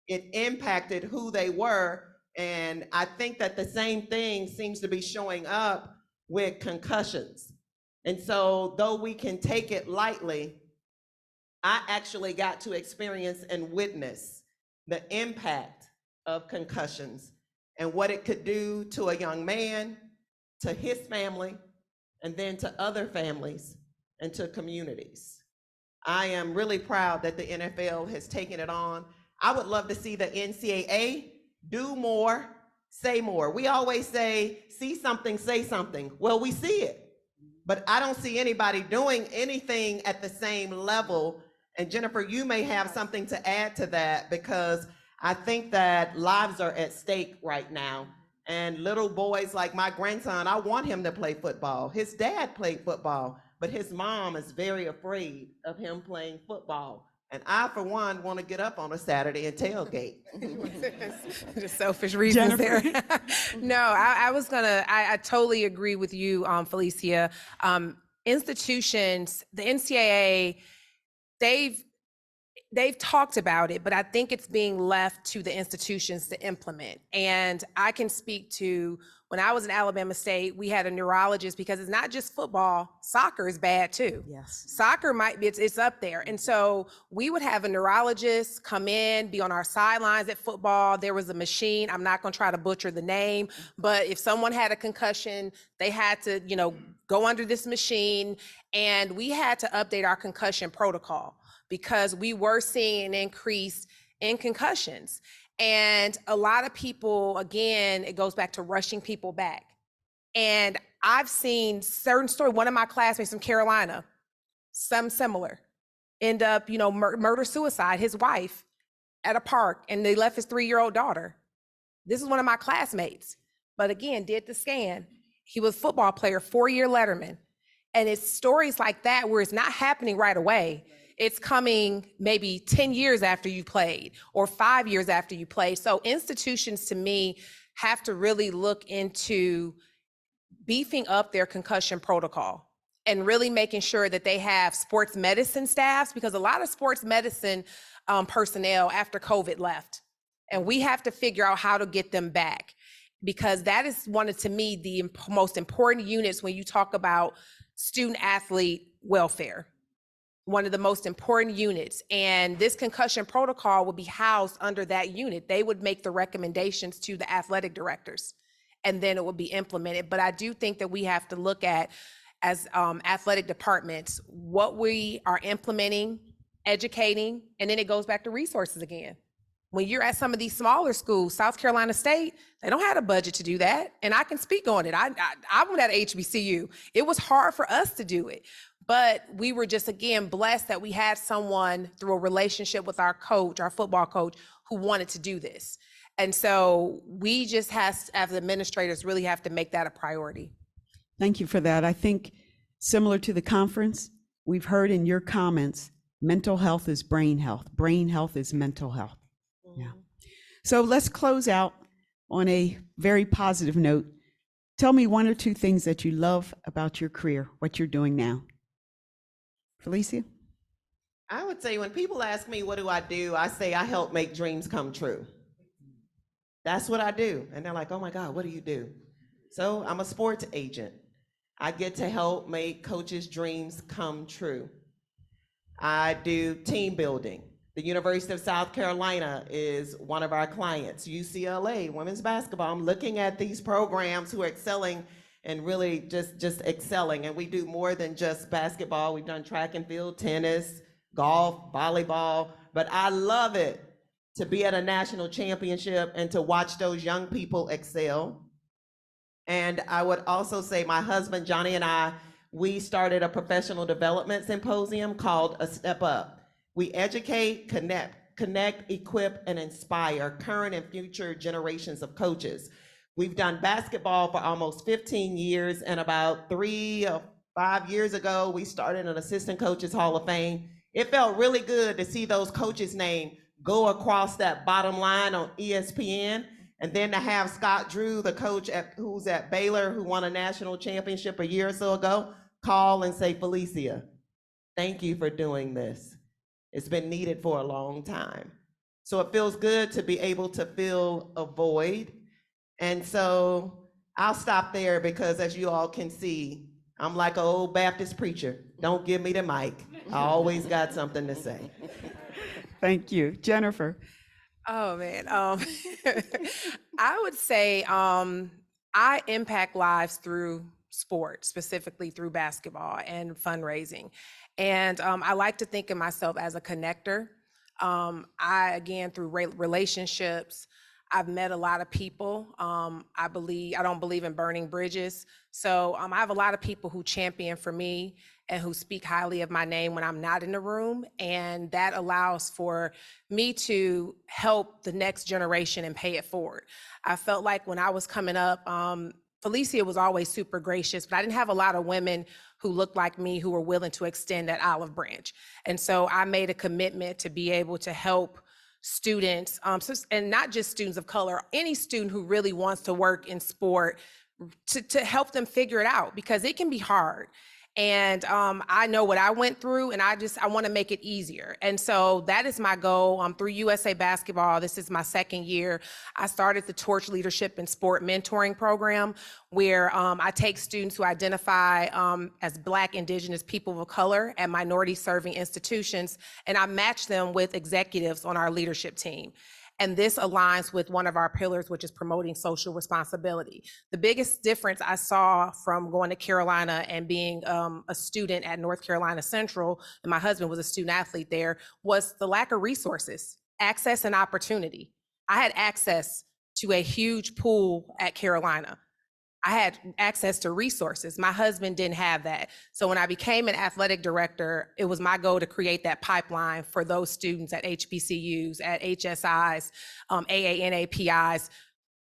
it impacted who they were. And I think that the same thing seems to be showing up with concussions. And so though we can take it lightly, I actually got to experience and witness the impact of concussions and what it could do to a young man, to his family, and then to other families and to communities. I am really proud that the NFL has taken it on. I would love to see the NCAA do more, say more. We always say, see something, say something. Well, we see it, but I don't see anybody doing anything at the same level. And Jennifer, you may have something to add to that, because I think that lives are at stake right now. And little boys like my grandson, I want him to play football. His dad played football, but his mom is very afraid of him playing football. And I, for one, want to get up on a Saturday and tailgate. Just selfish reasons there. No, I totally agree with you, Felicia. Institutions, the NCAA, they've talked about it, but I think it's being left to the institutions to implement. And I can speak to when I was in Alabama State, we had a neurologist, because it's not just football, soccer is bad too. Yes. Soccer might be, it's up there. And so we would have a neurologist come in, be on our sidelines at football. There was a machine, I'm not gonna try to butcher the name, but if someone had a concussion, they had to, go under this machine, and we had to update our concussion protocol because we were seeing an increase in concussions. And a lot of people, again, it goes back to rushing people back. And I've seen certain stories. One of my classmates from Carolina, some similar, end up, murder suicide, his wife at a park, and they left his 3-year-old daughter. This is one of my classmates, but again, did the scan. He was a football player, 4-year letterman. And it's stories like that where it's not happening right away. It's coming maybe 10 years after you played or 5 years after you played. So institutions, to me, have to really look into beefing up their concussion protocol and really making sure that they have sports medicine staffs, because a lot of sports medicine personnel after COVID left. And we have to figure out how to get them back, because that is one of, to me, the most important units when you talk about student athlete welfare. One of the most important units, and this concussion protocol would be housed under that unit. They would make the recommendations to the athletic directors, and then it would be implemented. But I do think that we have to look at, as athletic departments, what we are implementing, educating, and then it goes back to resources again. When you're at some of these smaller schools, South Carolina State, they don't have a budget to do that. And I can speak on it. I went at HBCU. It was hard for us to do it. But we were just, again, blessed that we had someone through a relationship with our coach, our football coach, who wanted to do this. And so we just as administrators, really have to make that a priority. Thank you for that. I think similar to the conference, we've heard in your comments, mental health is brain health. Brain health is mental health. Yeah. So let's close out on a very positive note. Tell me one or two things that you love about your career, what you're doing now. Felicia? I would say when people ask me, what do? I say I help make dreams come true. That's what I do. And they're like, oh my God, what do you do? So I'm a sports agent. I get to help make coaches' dreams come true. I do team building. The University of South Carolina is one of our clients. UCLA, women's basketball. I'm looking at these programs who are excelling and really just excelling. And we do more than just basketball. We've done track and field, tennis, golf, volleyball. But I love it to be at a national championship and to watch those young people excel. And I would also say my husband, Johnny, and I, we started a professional development symposium called A Step Up. We educate, connect, equip, and inspire current and future generations of coaches. We've done basketball for almost 15 years, and about 3 or 5 years ago, we started an Assistant Coaches Hall of Fame. It felt really good to see those coaches' name go across that bottom line on ESPN, and then to have Scott Drew, the coach who's at Baylor, who won a national championship a year or so ago, call and say, Felicia, thank you for doing this. It's been needed for a long time. So it feels good to be able to fill a void. And so I'll stop there because, as you all can see, I'm like an old Baptist preacher. Don't give me the mic. I always got something to say. Thank you. Jennifer. Oh man, I would say I impact lives through sport, specifically through basketball and fundraising. And I like to think of myself as a connector. Again, through relationships, I've met a lot of people. I don't believe in burning bridges. So I have a lot of people who champion for me and who speak highly of my name when I'm not in the room. And that allows for me to help the next generation and pay it forward. I felt like when I was coming up, Felicia was always super gracious, but I didn't have a lot of women who looked like me who were willing to extend that olive branch. And so I made a commitment to be able to help students, and not just students of color, any student who really wants to work in sport, to help them figure it out, because it can be hard. And I know what I went through, and I want to make it easier. And so that is my goal. Through USA Basketball, this is my second year. I started the Torch Leadership and Sport Mentoring Program, where I take students who identify as Black, Indigenous, people of color at minority-serving institutions, and I match them with executives on our leadership team. And this aligns with one of our pillars, which is promoting social responsibility. The biggest difference I saw from going to Carolina and being a student at North Carolina Central, and my husband was a student athlete there, was the lack of resources, access and opportunity. I had access to a huge pool at Carolina. I had access to resources. My husband didn't have that. So when I became an athletic director, it was my goal to create that pipeline for those students at HBCUs, at HSIs, AANAPIs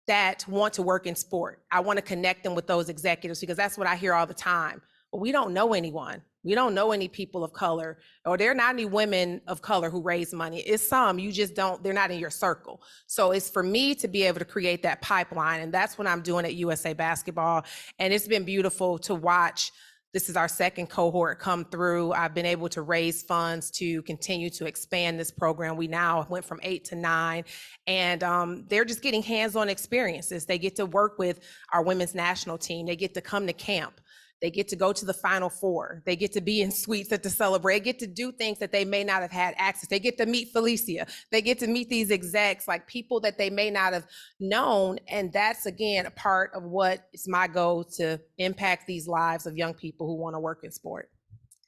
that want to work in sport. I want to connect them with those executives, because that's what I hear all the time. Well, we don't know anyone. We don't know any people of color, or there are not any women of color who raise money. It's some, you just don't, they're not in your circle. So it's for me to be able to create that pipeline, and that's what I'm doing at USA Basketball. And it's been beautiful to watch. This is our second cohort come through. I've been able to raise funds to continue to expand this program. We now went from 8 to 9, and they're just getting hands-on experiences. They get to work with our women's national team. They get to come to camp. They get to go to the Final Four. They get to be in suites at the Celebrate. They get to do things that they may not have had access. They get to meet Felicia. They get to meet these execs, like people that they may not have known. And that's, again, a part of what is my goal, to impact these lives of young people who want to work in sport.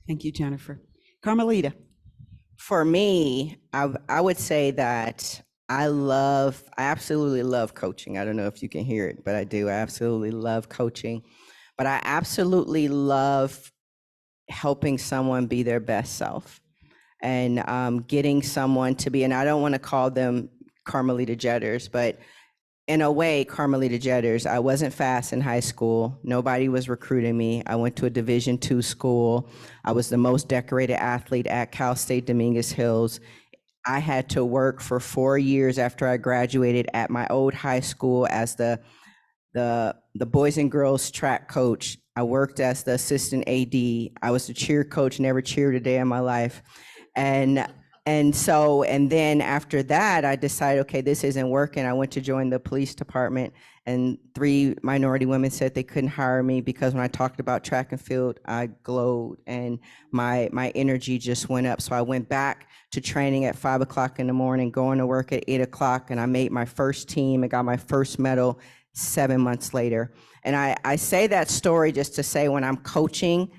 Thank you, Jennifer. Carmelita. For me, I would say that I absolutely love coaching. I don't know if you can hear it, but I do. I absolutely love coaching. But I absolutely love helping someone be their best self, and getting someone to be, and I don't want to call them Carmelita Jetters, but in a way, Carmelita Jetters. I wasn't fast in high school. Nobody was recruiting me. I went to a Division II school. I was the most decorated athlete at Cal State Dominguez Hills. I had to work for 4 years after I graduated at my old high school as the boys and girls track coach. I worked as the assistant AD. I was the cheer coach, never cheered a day in my life. And then after that, I decided, okay, this isn't working. I went to join the police department, and 3 minority women said they couldn't hire me because when I talked about track and field, I glowed and my energy just went up. So I went back to training at 5 o'clock in the morning, going to work at 8 o'clock, and I made my first team and got my first medal 7 months later. And I say that story just to say, when I'm coaching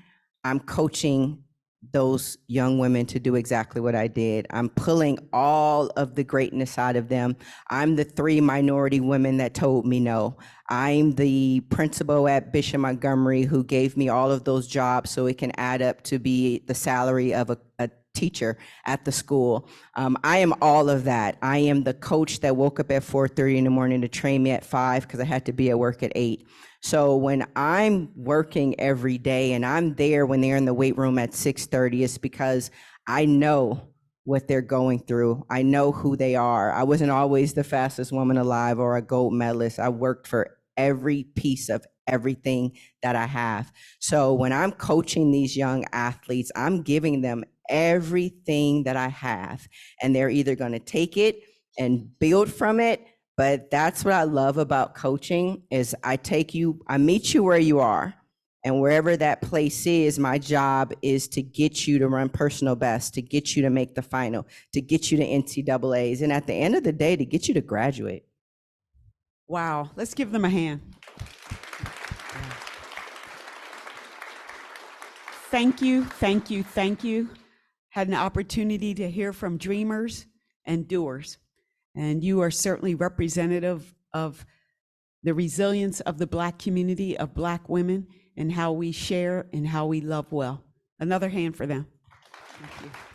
those young women to do exactly what I did. I'm pulling all of the greatness out of them. I'm the 3 minority women that told me no. I'm the principal at Bishop Montgomery who gave me all of those jobs so it can add up to be the salary of a teacher at the school. I am all of that. I am the coach that woke up at 4:30 in the morning to train me at 5 because I had to be at work at 8. So when I'm working every day and I'm there when they're in the weight room at 6:30, it's because I know what they're going through. I know who they are. I wasn't always the fastest woman alive or a gold medalist. I worked for every piece of everything that I have. So when I'm coaching these young athletes, I'm giving them everything that I have, and they're either going to take it and build from it. But that's what I love about coaching is I meet you where you are. And wherever that place is, my job is to get you to run personal best, to get you to make the final, to get you to NCAAs, and at the end of the day, to get you to graduate. Wow, let's give them a hand. Thank you, thank you, thank you. Had an opportunity to hear from dreamers and doers, and you are certainly representative of the resilience of the Black community, of Black women, and how we share and how we love well. Another hand for them. Thank you.